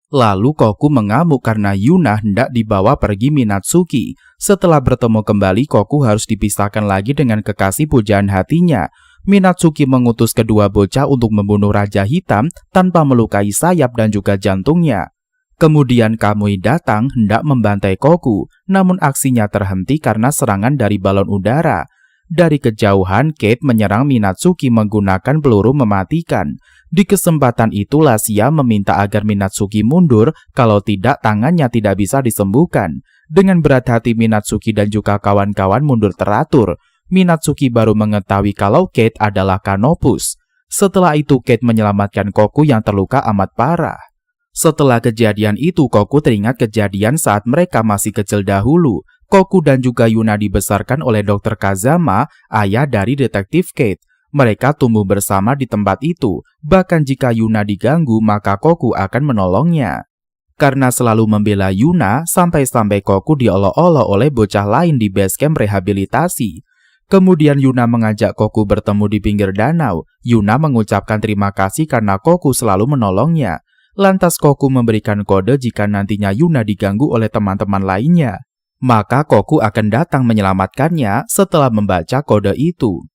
Lalu Koku mengamuk karena Yuna hendak dibawa pergi Minatsuki. Setelah bertemu kembali, Koku harus dipisahkan lagi dengan kekasih pujaan hatinya. Minatsuki mengutus kedua bocah untuk membunuh Raja Hitam tanpa melukai sayap dan juga jantungnya. Kemudian Kamui datang hendak membantai Koku, namun aksinya terhenti karena serangan dari balon udara. Dari kejauhan, Kate menyerang Minatsuki menggunakan peluru mematikan. Di kesempatan itu Lassia meminta agar Minatsuki mundur, kalau tidak tangannya tidak bisa disembuhkan. Dengan berat hati Minatsuki dan juga kawan-kawan mundur teratur. Minatsuki baru mengetahui kalau Kate adalah Canopus. Setelah itu Kate menyelamatkan Koku yang terluka amat parah. Setelah kejadian itu Koku teringat kejadian saat mereka masih kecil dahulu. Koku dan juga Yuna dibesarkan oleh Dr. Kazama, ayah dari detektif Kate. Mereka tumbuh bersama di tempat itu. Bahkan jika Yuna diganggu maka Koku akan menolongnya. Karena selalu membela Yuna, sampai-sampai Koku diolok-olok oleh bocah lain di basecamp rehabilitasi. Kemudian Yuna mengajak Koku bertemu di pinggir danau. Yuna mengucapkan terima kasih karena Koku selalu menolongnya. Lantas Koku memberikan kode jika nantinya Yuna diganggu oleh teman-teman lainnya. Maka Koku akan datang menyelamatkannya setelah membaca kode itu.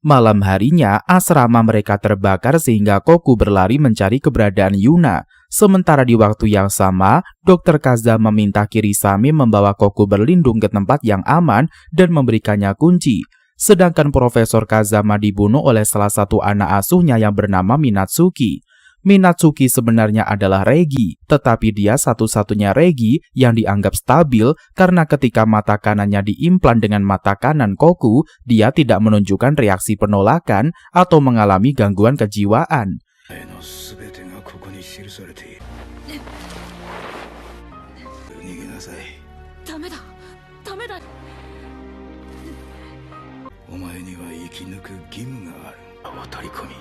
Malam harinya, asrama mereka terbakar sehingga Koku berlari mencari keberadaan Yuna. Sementara di waktu yang sama, Dr. Kazama meminta Kirisame membawa Koku berlindung ke tempat yang aman dan memberikannya kunci. Sedangkan Profesor Kazama dibunuh oleh salah satu anak asuhnya yang bernama Minatsuki. Minatsuki sebenarnya adalah Regi, tetapi dia satu-satunya Regi yang dianggap stabil karena ketika mata kanannya diimplan dengan mata kanan Koku, dia tidak menunjukkan reaksi penolakan atau mengalami gangguan kejiwaan. ダメだダメだお前には生き抜く義務がある。渡り込み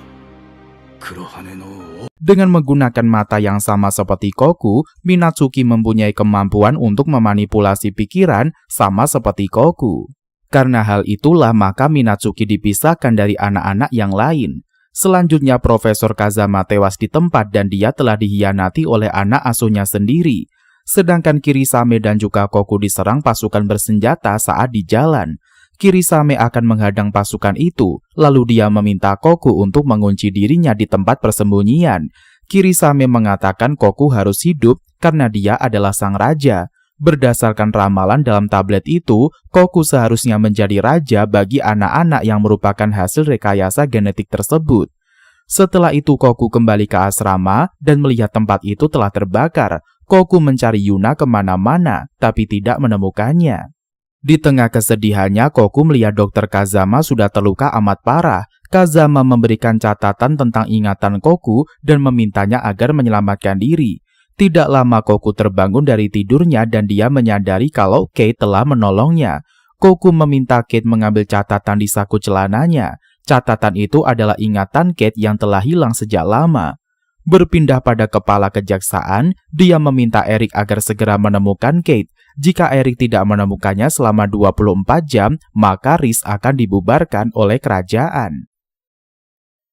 黒羽の王 Dengan menggunakan mata yang sama seperti Koku, Minatsuki mempunyai kemampuan untuk memanipulasi pikiran sama seperti Koku. Karena hal itulah maka Minatsuki dipisahkan dari anak-anak yang lain. Selanjutnya Profesor Kazama tewas di tempat dan dia telah dihianati oleh anak asuhnya sendiri. Sedangkan Kirisame dan juga Koku diserang pasukan bersenjata saat di jalan. Kirisame akan menghadang pasukan itu, lalu dia meminta Koku untuk mengunci dirinya di tempat persembunyian. Kirisame mengatakan Koku harus hidup karena dia adalah sang raja. Berdasarkan ramalan dalam tablet itu, Koku seharusnya menjadi raja bagi anak-anak yang merupakan hasil rekayasa genetik tersebut. Setelah itu Koku kembali ke asrama dan melihat tempat itu telah terbakar. Koku mencari Yuna kemana-mana, tapi tidak menemukannya. Di tengah kesedihannya, Koku melihat Dr. Kazama sudah terluka amat parah. Kazama memberikan catatan tentang ingatan Koku dan memintanya agar menyelamatkan diri. Tidak lama Koku terbangun dari tidurnya dan dia menyadari kalau Kate telah menolongnya. Koku meminta Kate mengambil catatan di saku celananya. Catatan itu adalah ingatan Kate yang telah hilang sejak lama. Berpindah pada kepala kejaksaan, dia meminta Eric agar segera menemukan Kate. Jika Eric tidak menemukannya selama 24 jam, maka Riz akan dibubarkan oleh kerajaan.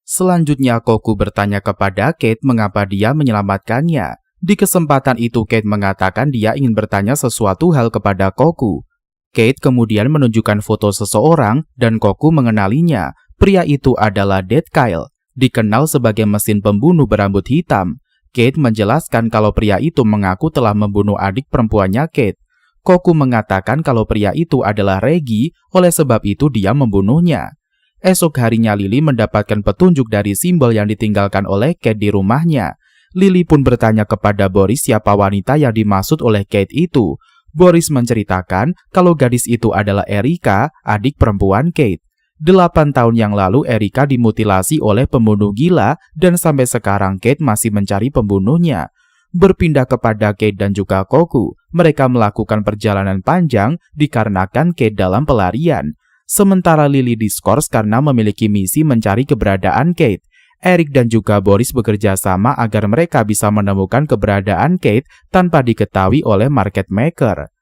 Selanjutnya Koku bertanya kepada Kate mengapa dia menyelamatkannya. Di kesempatan itu Kate mengatakan dia ingin bertanya sesuatu hal kepada Koku. Kate kemudian menunjukkan foto seseorang dan Koku mengenalinya. Pria itu adalah Dead Kyle, dikenal sebagai mesin pembunuh berambut hitam. Kate menjelaskan kalau pria itu mengaku telah membunuh adik perempuannya Kate. Koku mengatakan kalau pria itu adalah Regi, oleh sebab itu dia membunuhnya. Esok harinya Lily mendapatkan petunjuk dari simbol yang ditinggalkan oleh Kate di rumahnya. Lily pun bertanya kepada Boris siapa wanita yang dimaksud oleh Kate itu. Boris menceritakan kalau gadis itu adalah Erika, adik perempuan Kate. 8 tahun yang lalu Erika dimutilasi oleh pembunuh gila dan sampai sekarang Kate masih mencari pembunuhnya. Berpindah kepada Kate dan juga Koku, mereka melakukan perjalanan panjang dikarenakan Kate dalam pelarian. Sementara Lily diskors karena memiliki misi mencari keberadaan Kate. Eric dan juga Boris bekerja sama agar mereka bisa menemukan keberadaan Kate tanpa diketahui oleh market maker.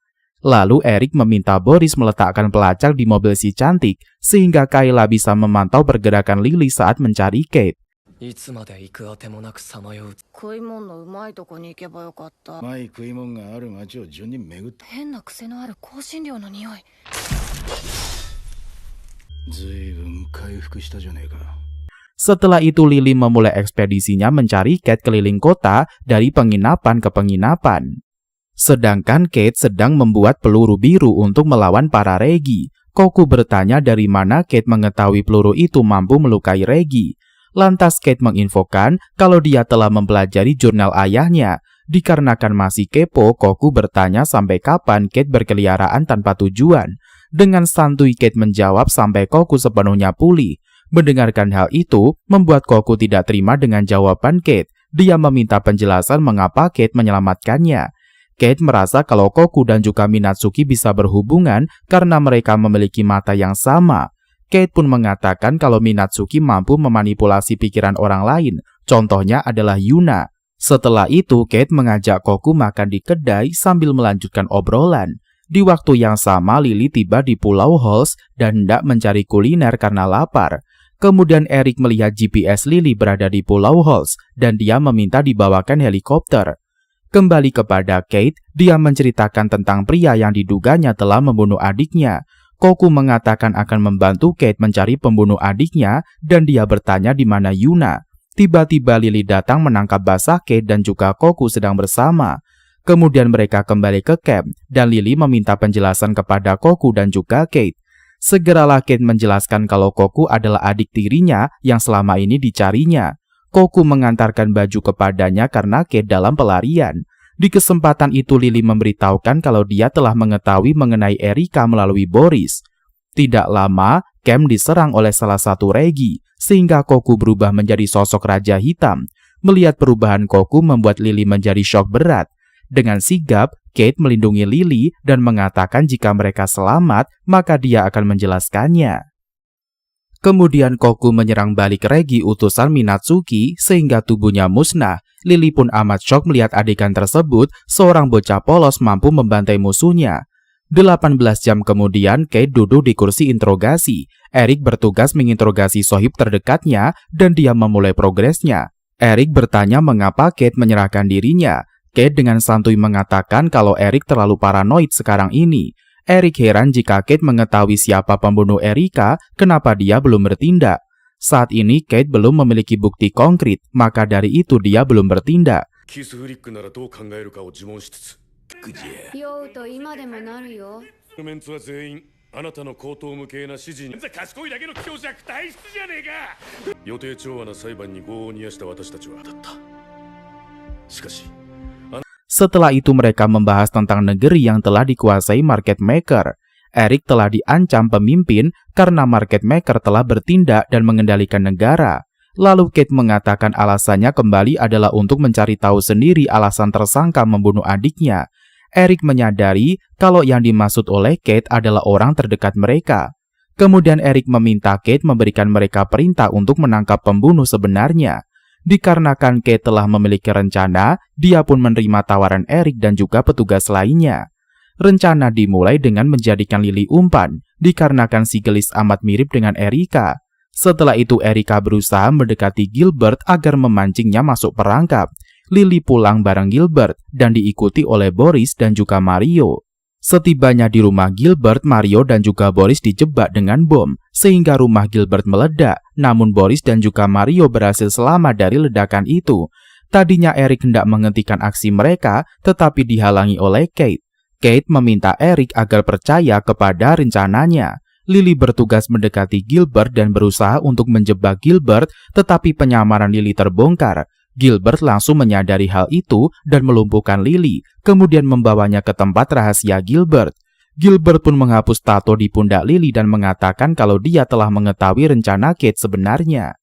Lalu Eric meminta Boris meletakkan pelacak di mobil si cantik sehingga Kayla bisa memantau pergerakan Lily saat mencari Kate. いつまで行くあてもなくさまよう。食い物のうまいとこに行けばよかった。うまい食い物がある町を順に巡った。変な癖のある香辛料の匂い。ずいぶん回復したじゃねえか。 Setelah itu Lily memulai ekspedisinya mencari Kate keliling kota dari penginapan ke penginapan. Sedangkan Kate sedang membuat peluru biru untuk melawan para Regi. Koku bertanya dari mana Kate mengetahui peluru itu mampu melukai Regi. Lantas Kate menginfokan kalau dia telah mempelajari jurnal ayahnya. Dikarenakan masih kepo, Koku bertanya sampai kapan Kate berkeliaran tanpa tujuan. Dengan santuy Kate menjawab sampai Koku sepenuhnya pulih. Mendengarkan hal itu, membuat Koku tidak terima dengan jawaban Kate. Dia meminta penjelasan mengapa Kate menyelamatkannya. Kate merasa kalau Koku dan juga Minatsuki bisa berhubungan karena mereka memiliki mata yang sama. Kate pun mengatakan kalau Minatsuki mampu memanipulasi pikiran orang lain. Contohnya adalah Yuna. Setelah itu, Kate mengajak Koku makan di kedai sambil melanjutkan obrolan. Di waktu yang sama, Lily tiba di Pulau Halls dan hendak mencari kuliner karena lapar. Kemudian Eric melihat GPS Lily berada di Pulau Halls dan dia meminta dibawakan helikopter. Kembali kepada Kate, dia menceritakan tentang pria yang diduganya telah membunuh adiknya. Koku mengatakan akan membantu Kate mencari pembunuh adiknya dan dia bertanya di mana Yuna. Tiba-tiba Lily datang menangkap basah Kate dan juga Koku sedang bersama. Kemudian mereka kembali ke camp dan Lily meminta penjelasan kepada Koku dan juga Kate. Segeralah Kate menjelaskan kalau Koku adalah adik tirinya yang selama ini dicarinya. Koku mengantarkan baju kepadanya karena Kate dalam pelarian. Di kesempatan itu Lily memberitahukan kalau dia telah mengetahui mengenai Erika melalui Boris. Tidak lama, camp diserang oleh salah satu Regi, sehingga Koku berubah menjadi sosok Raja Hitam. Melihat perubahan Koku membuat Lily menjadi syok berat. Dengan sigap, Kate melindungi Lily dan mengatakan jika mereka selamat, maka dia akan menjelaskannya. Kemudian Koku menyerang balik Regi utusan Minatsuki sehingga tubuhnya musnah. Lily pun amat syok melihat adegan tersebut, seorang bocah polos mampu membantai musuhnya. 18 jam kemudian, Kate duduk di kursi interogasi. Eric bertugas menginterogasi sohib terdekatnya dan dia memulai progresnya. Eric bertanya mengapa Kate menyerahkan dirinya. Kate dengan santuy mengatakan kalau Eric terlalu paranoid sekarang ini. Eric heran jika Kate mengetahui siapa pembunuh Erika, kenapa dia belum bertindak. Saat ini Kate belum memiliki bukti konkret, maka dari itu dia belum bertindak. キスフリックならどう考えるかを自問しつつグジェ酔うと今でもなるよ。メンツは全員あなたの口頭無形な指示に賢いだけの強弱体質じゃねえか。予定調和な裁判に業を煮やした私たちはだった。しかし Setelah itu mereka membahas tentang negeri yang telah dikuasai market maker. Eric telah diancam pemimpin karena market maker telah bertindak dan mengendalikan negara. Lalu Kate mengatakan alasannya kembali adalah untuk mencari tahu sendiri alasan tersangka membunuh adiknya. Eric menyadari kalau yang dimaksud oleh Kate adalah orang terdekat mereka. Kemudian Eric meminta Kate memberikan mereka perintah untuk menangkap pembunuh sebenarnya. Dikarenakan Kate telah memiliki rencana, dia pun menerima tawaran Eric dan juga petugas lainnya. Rencana dimulai dengan menjadikan Lily umpan, dikarenakan si gelis amat mirip dengan Erika. Setelah itu Erika berusaha mendekati Gilbert agar memancingnya masuk perangkap. Lily pulang bareng Gilbert dan diikuti oleh Boris dan juga Mario. Setibanya di rumah Gilbert, Mario dan juga Boris dijebak dengan bom, sehingga rumah Gilbert meledak. Namun Boris dan juga Mario berhasil selamat dari ledakan itu. Tadinya Eric hendak menghentikan aksi mereka, tetapi dihalangi oleh Kate. Kate meminta Eric agar percaya kepada rencananya. Lily bertugas mendekati Gilbert dan berusaha untuk menjebak Gilbert, tetapi penyamaran Lily terbongkar. Gilbert langsung menyadari hal itu dan melumpuhkan Lily, kemudian membawanya ke tempat rahasia Gilbert. Gilbert pun menghapus tato di pundak Lily dan mengatakan kalau dia telah mengetahui rencana Kate sebenarnya.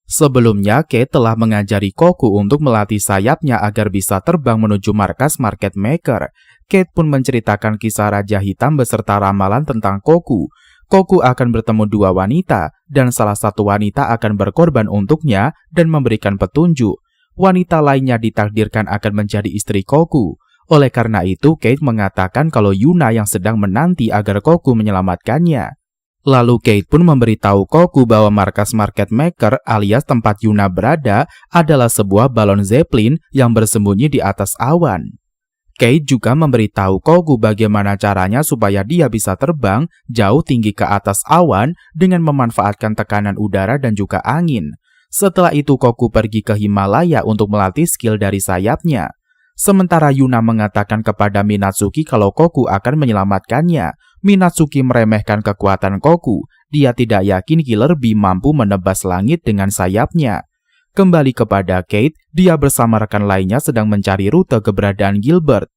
Sebelumnya, Kate telah mengajari Koku untuk melatih sayapnya agar bisa terbang menuju markas market maker. Kate pun menceritakan kisah Raja Hitam beserta ramalan tentang Koku. Koku akan bertemu dua wanita, dan salah satu wanita akan berkorban untuknya dan memberikan petunjuk. Wanita lainnya ditakdirkan akan menjadi istri Koku. Oleh karena itu, Kate mengatakan kalau Yuna yang sedang menanti agar Koku menyelamatkannya. Lalu Kate pun memberitahu Koku bahwa markas market maker alias tempat Yuna berada adalah sebuah balon Zeppelin yang bersembunyi di atas awan. Kate juga memberitahu Koku bagaimana caranya supaya dia bisa terbang jauh tinggi ke atas awan dengan memanfaatkan tekanan udara dan juga angin. Setelah itu Koku pergi ke Himalaya untuk melatih skill dari sayapnya. Sementara Yuna mengatakan kepada Minatsuki kalau Koku akan menyelamatkannya. Minatsuki meremehkan kekuatan Koku. Dia tidak yakin Killer Bee mampu menebas langit dengan sayapnya. Kembali kepada Kate, dia bersama rekan lainnya sedang mencari rute keberadaan Gilbert.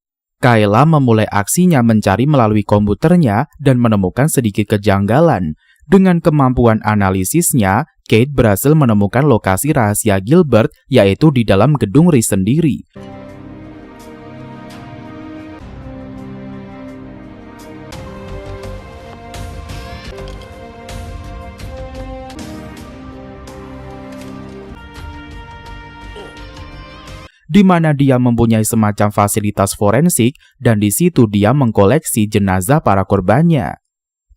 Kayla memulai aksinya mencari melalui komputernya dan menemukan sedikit kejanggalan. Dengan kemampuan analisisnya, Kate berhasil menemukan lokasi rahasia Gilbert, yaitu di dalam gedung RIS sendiri. Di mana dia mempunyai semacam fasilitas forensik dan di situ dia mengkoleksi jenazah para korbannya.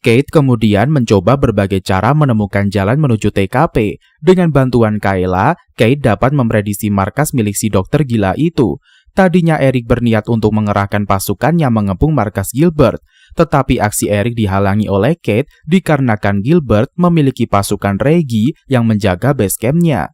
Kate kemudian mencoba berbagai cara menemukan jalan menuju TKP. Dengan bantuan Kayla, Kate dapat memprediksi markas milik si dokter gila itu. Tadinya Eric berniat untuk mengerahkan pasukannya mengepung markas Gilbert, tetapi aksi Eric dihalangi oleh Kate dikarenakan Gilbert memiliki pasukan Regi yang menjaga base camp-nya.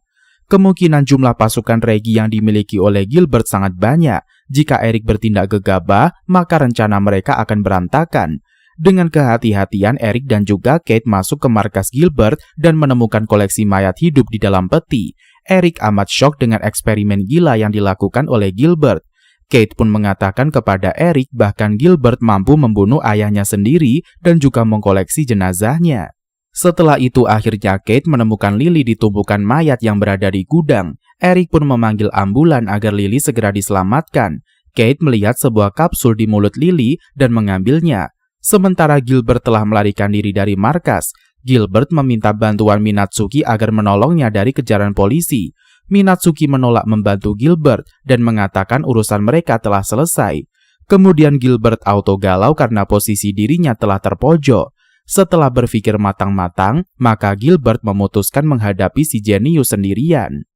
Kemungkinan jumlah pasukan Regi yang dimiliki oleh Gilbert sangat banyak. Jika Eric bertindak gegabah, maka rencana mereka akan berantakan. Dengan kehati-hatian, Eric dan juga Kate masuk ke markas Gilbert dan menemukan koleksi mayat hidup di dalam peti. Eric amat syok dengan eksperimen gila yang dilakukan oleh Gilbert. Kate pun mengatakan kepada Eric bahkan Gilbert mampu membunuh ayahnya sendiri dan juga mengkoleksi jenazahnya. Setelah itu akhirnya Kate menemukan Lily di tumpukan mayat yang berada di gudang. Eric pun memanggil ambulan agar Lily segera diselamatkan. Kate melihat sebuah kapsul di mulut Lily dan mengambilnya. Sementara Gilbert telah melarikan diri dari markas. Gilbert meminta bantuan Minatsuki agar menolongnya dari kejaran polisi. Minatsuki menolak membantu Gilbert dan mengatakan urusan mereka telah selesai. Kemudian Gilbert auto galau karena posisi dirinya telah terpojok. Setelah berpikir matang-matang, maka Gilbert memutuskan menghadapi si jenius sendirian.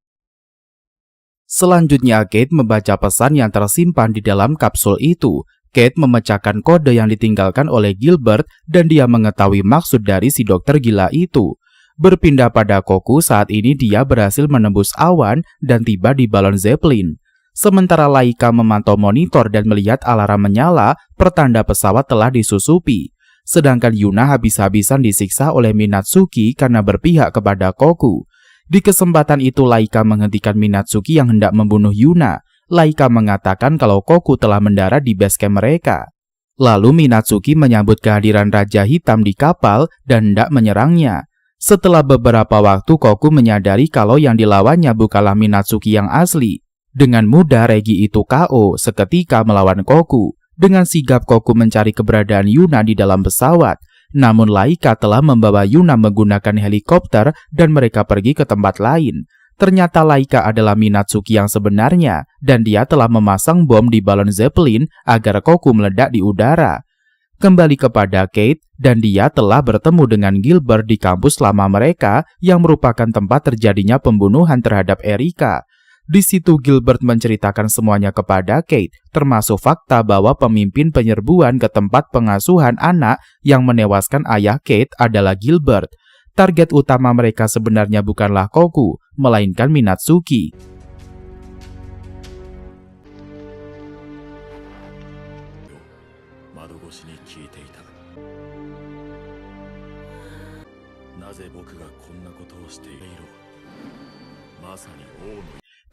Selanjutnya Kate membaca pesan yang tersimpan di dalam kapsul itu. Kate memecahkan kode yang ditinggalkan oleh Gilbert dan dia mengetahui maksud dari si dokter gila itu. Berpindah pada Koku, saat ini dia berhasil menembus awan dan tiba di balon Zeppelin. Sementara Laika memantau monitor dan melihat alarm menyala, pertanda pesawat telah disusupi. Sedangkan Yuna habis-habisan disiksa oleh Minatsuki karena berpihak kepada Koku. Di kesempatan itu Laika menghentikan Minatsuki yang hendak membunuh Yuna. Laika mengatakan kalau Koku telah mendarat di base camp mereka. Lalu Minatsuki menyambut kehadiran Raja Hitam di kapal dan hendak menyerangnya. Setelah beberapa waktu Koku menyadari kalau yang dilawannya bukanlah Minatsuki yang asli. Dengan mudah Regi itu KO seketika melawan Koku. Dengan sigap Koku mencari keberadaan Yuna di dalam pesawat. Namun Laika telah membawa Yuna menggunakan helikopter dan mereka pergi ke tempat lain. Ternyata Laika adalah Minatsuki yang sebenarnya dan dia telah memasang bom di balon Zeppelin agar Koku meledak di udara. Kembali kepada Kate dan dia telah bertemu dengan Gilbert di kampus lama mereka yang merupakan tempat terjadinya pembunuhan terhadap Erika. Di situ Gilbert menceritakan semuanya kepada Kate, termasuk fakta bahwa pemimpin penyerbuan ke tempat pengasuhan anak yang menewaskan ayah Kate adalah Gilbert. Target utama mereka sebenarnya bukanlah Koku, melainkan Minatsuki.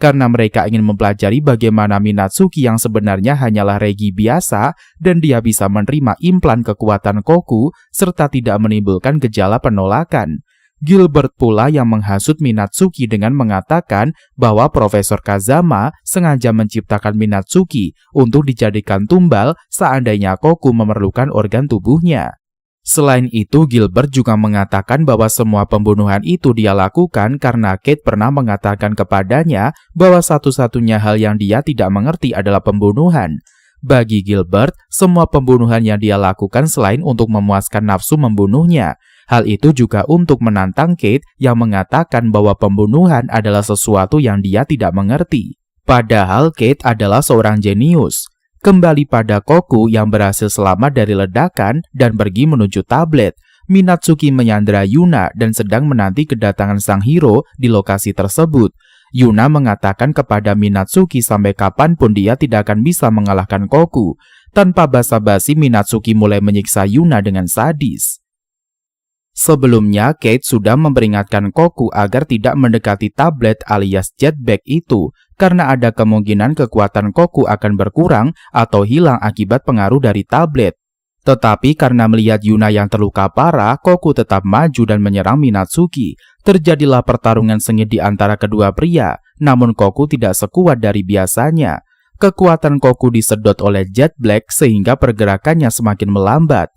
Karena mereka ingin mempelajari bagaimana Minatsuki yang sebenarnya hanyalah Regi biasa dan dia bisa menerima implan kekuatan Koku serta tidak menimbulkan gejala penolakan. Gilbert pula yang menghasut Minatsuki dengan mengatakan bahwa Profesor Kazama sengaja menciptakan Minatsuki untuk dijadikan tumbal seandainya Koku memerlukan organ tubuhnya. Selain itu, Gilbert juga mengatakan bahwa semua pembunuhan itu dia lakukan karena Kate pernah mengatakan kepadanya bahwa satu-satunya hal yang dia tidak mengerti adalah pembunuhan. Bagi Gilbert, semua pembunuhan yang dia lakukan selain untuk memuaskan nafsu membunuhnya. Hal itu juga untuk menantang Kate yang mengatakan bahwa pembunuhan adalah sesuatu yang dia tidak mengerti. Padahal Kate adalah seorang jenius. Kembali pada Koku yang berhasil selamat dari ledakan dan pergi menuju tablet, Minatsuki menyandera Yuna dan sedang menanti kedatangan sang hero di lokasi tersebut. Yuna mengatakan kepada Minatsuki sampai kapanpun dia tidak akan bisa mengalahkan Koku. Tanpa basa-basi, Minatsuki mulai menyiksa Yuna dengan sadis. Sebelumnya, Kate sudah memperingatkan Koku agar tidak mendekati tablet alias jetpack itu karena ada kemungkinan kekuatan Koku akan berkurang atau hilang akibat pengaruh dari tablet. Tetapi karena melihat Yuna yang terluka parah, Koku tetap maju dan menyerang Minatsuki. Terjadilah pertarungan sengit di antara kedua pria, namun Koku tidak sekuat dari biasanya. Kekuatan Koku disedot oleh Jet Black sehingga pergerakannya semakin melambat.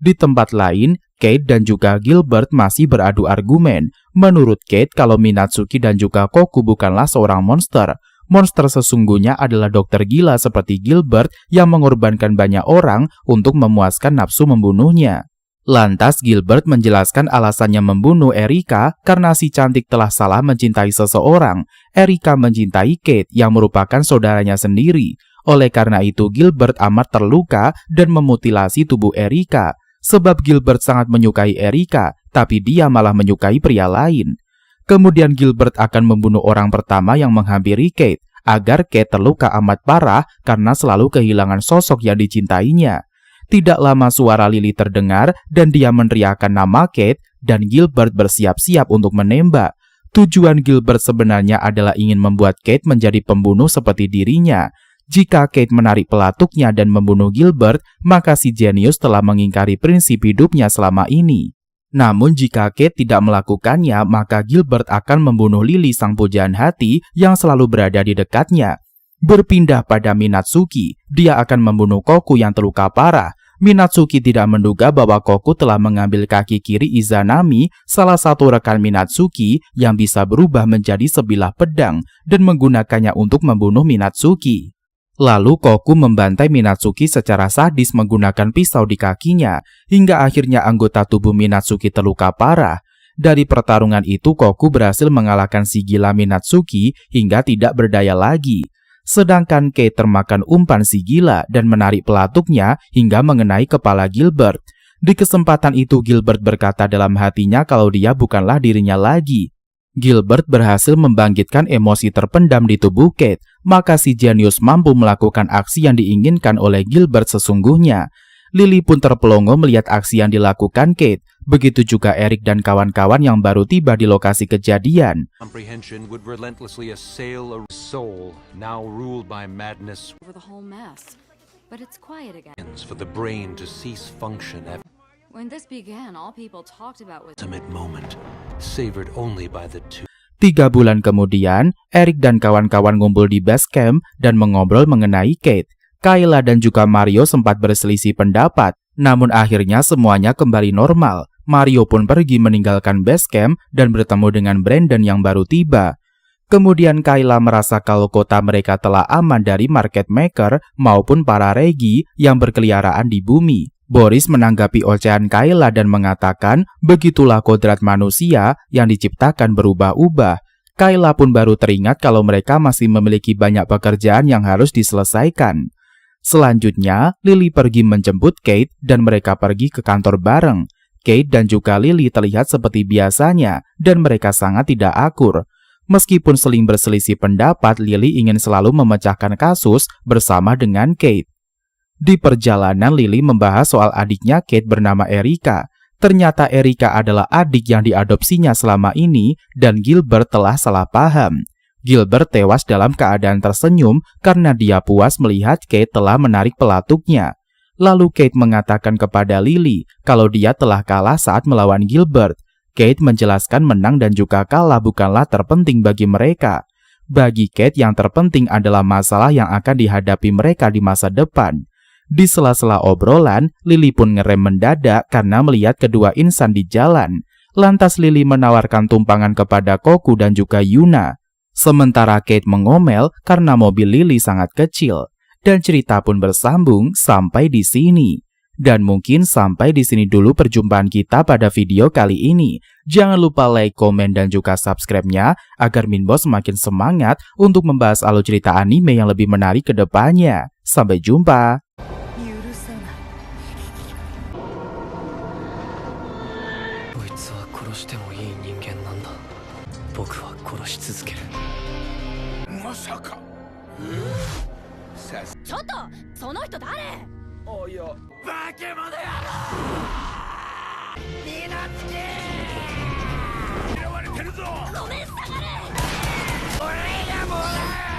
Di tempat lain, Kate dan juga Gilbert masih beradu argumen. Menurut Kate, kalau Minatsuki dan juga Koku bukanlah seorang monster. Monster sesungguhnya adalah dokter gila seperti Gilbert yang mengorbankan banyak orang untuk memuaskan nafsu membunuhnya. Lantas Gilbert menjelaskan alasannya membunuh Erika karena si cantik telah salah mencintai seseorang. Erika mencintai Kate yang merupakan saudaranya sendiri. Oleh karena itu Gilbert amat terluka dan memutilasi tubuh Erika. Sebab Gilbert sangat menyukai Erika, tapi dia malah menyukai pria lain. Kemudian Gilbert akan membunuh orang pertama yang menghampiri Kate, agar Kate terluka amat parah karena selalu kehilangan sosok yang dicintainya. Tidak lama suara Lily terdengar dan dia meneriakkan nama Kate dan Gilbert bersiap-siap untuk menembak. Tujuan Gilbert sebenarnya adalah ingin membuat Kate menjadi pembunuh seperti dirinya. Jika Kate menarik pelatuknya dan membunuh Gilbert, maka si jenius telah mengingkari prinsip hidupnya selama ini. Namun jika Kate tidak melakukannya, maka Gilbert akan membunuh Lily sang pujaan hati yang selalu berada di dekatnya. Berpindah pada Minatsuki, dia akan membunuh Koku yang terluka parah. Minatsuki tidak menduga bahwa Koku telah mengambil kaki kiri Izanami, salah satu rekan Minatsuki yang bisa berubah menjadi sebilah pedang dan menggunakannya untuk membunuh Minatsuki. Lalu Koku membantai Minatsuki secara sadis menggunakan pisau di kakinya, hingga akhirnya anggota tubuh Minatsuki terluka parah. Dari pertarungan itu Koku berhasil mengalahkan si gila Minatsuki hingga tidak berdaya lagi. Sedangkan Kate termakan umpan si gila dan menarik pelatuknya hingga mengenai kepala Gilbert. Di kesempatan itu Gilbert berkata dalam hatinya kalau dia bukanlah dirinya lagi. Gilbert berhasil membangkitkan emosi terpendam di tubuh Kate, maka si jenius mampu melakukan aksi yang diinginkan oleh Gilbert sesungguhnya. Lily pun terpelongo melihat aksi yang dilakukan Kate, begitu juga Eric dan kawan-kawan yang baru tiba di lokasi kejadian. Comprehension would relentlessly assail a soul now ruled by madness Over the whole mess, but it's quiet again. for the brain to cease function at When this began, all people talked about was ultimate moment, savored only by the two. 3 bulan kemudian, Eric dan kawan-kawan ngumpul di base camp dan mengobrol mengenai Kate. Kayla dan juga Mario sempat berselisih pendapat, namun akhirnya semuanya kembali normal. Mario pun pergi meninggalkan base camp dan bertemu dengan Brandon yang baru tiba. Kemudian Kayla merasa kalau kota mereka telah aman dari market maker maupun para regi yang berkeliaran di bumi. Boris menanggapi ocehan Kayla dan mengatakan begitulah kodrat manusia yang diciptakan berubah-ubah. Kayla pun baru teringat kalau mereka masih memiliki banyak pekerjaan yang harus diselesaikan. Selanjutnya, Lily pergi menjemput Kate dan mereka pergi ke kantor bareng. Kate dan juga Lily terlihat seperti biasanya dan mereka sangat tidak akur. Meskipun seling berselisih pendapat, Lily ingin selalu memecahkan kasus bersama dengan Kate. Di perjalanan, Lily membahas soal adiknya Kate bernama Erika. Ternyata Erika adalah adik yang diadopsinya selama ini dan Gilbert telah salah paham. Gilbert tewas dalam keadaan tersenyum karena dia puas melihat Kate telah menarik pelatuknya. Lalu Kate mengatakan kepada Lily kalau dia telah kalah saat melawan Gilbert. Kate menjelaskan menang dan juga kalah bukanlah terpenting bagi mereka. Bagi Kate yang terpenting adalah masalah yang akan dihadapi mereka di masa depan. Di sela-sela obrolan, Lily pun ngerem mendadak karena melihat kedua insan di jalan. Lantas Lily menawarkan tumpangan kepada Koku dan juga Yuna. Sementara Kate mengomel karena mobil Lily sangat kecil. Dan cerita pun bersambung sampai di sini. Dan mungkin sampai di sini dulu perjumpaan kita pada video kali ini. Jangan lupa like, komen, dan juga subscribe-nya agar Minbos semakin semangat untuk membahas alur cerita anime yang lebih menarik ke depannya. Sampai jumpa! こいつは殺してもいい人間なんだ。僕は殺し続ける。まさかちょっとその人誰？あいや化け物やろニナツキ狙われてるぞごめん下がれ俺がもらう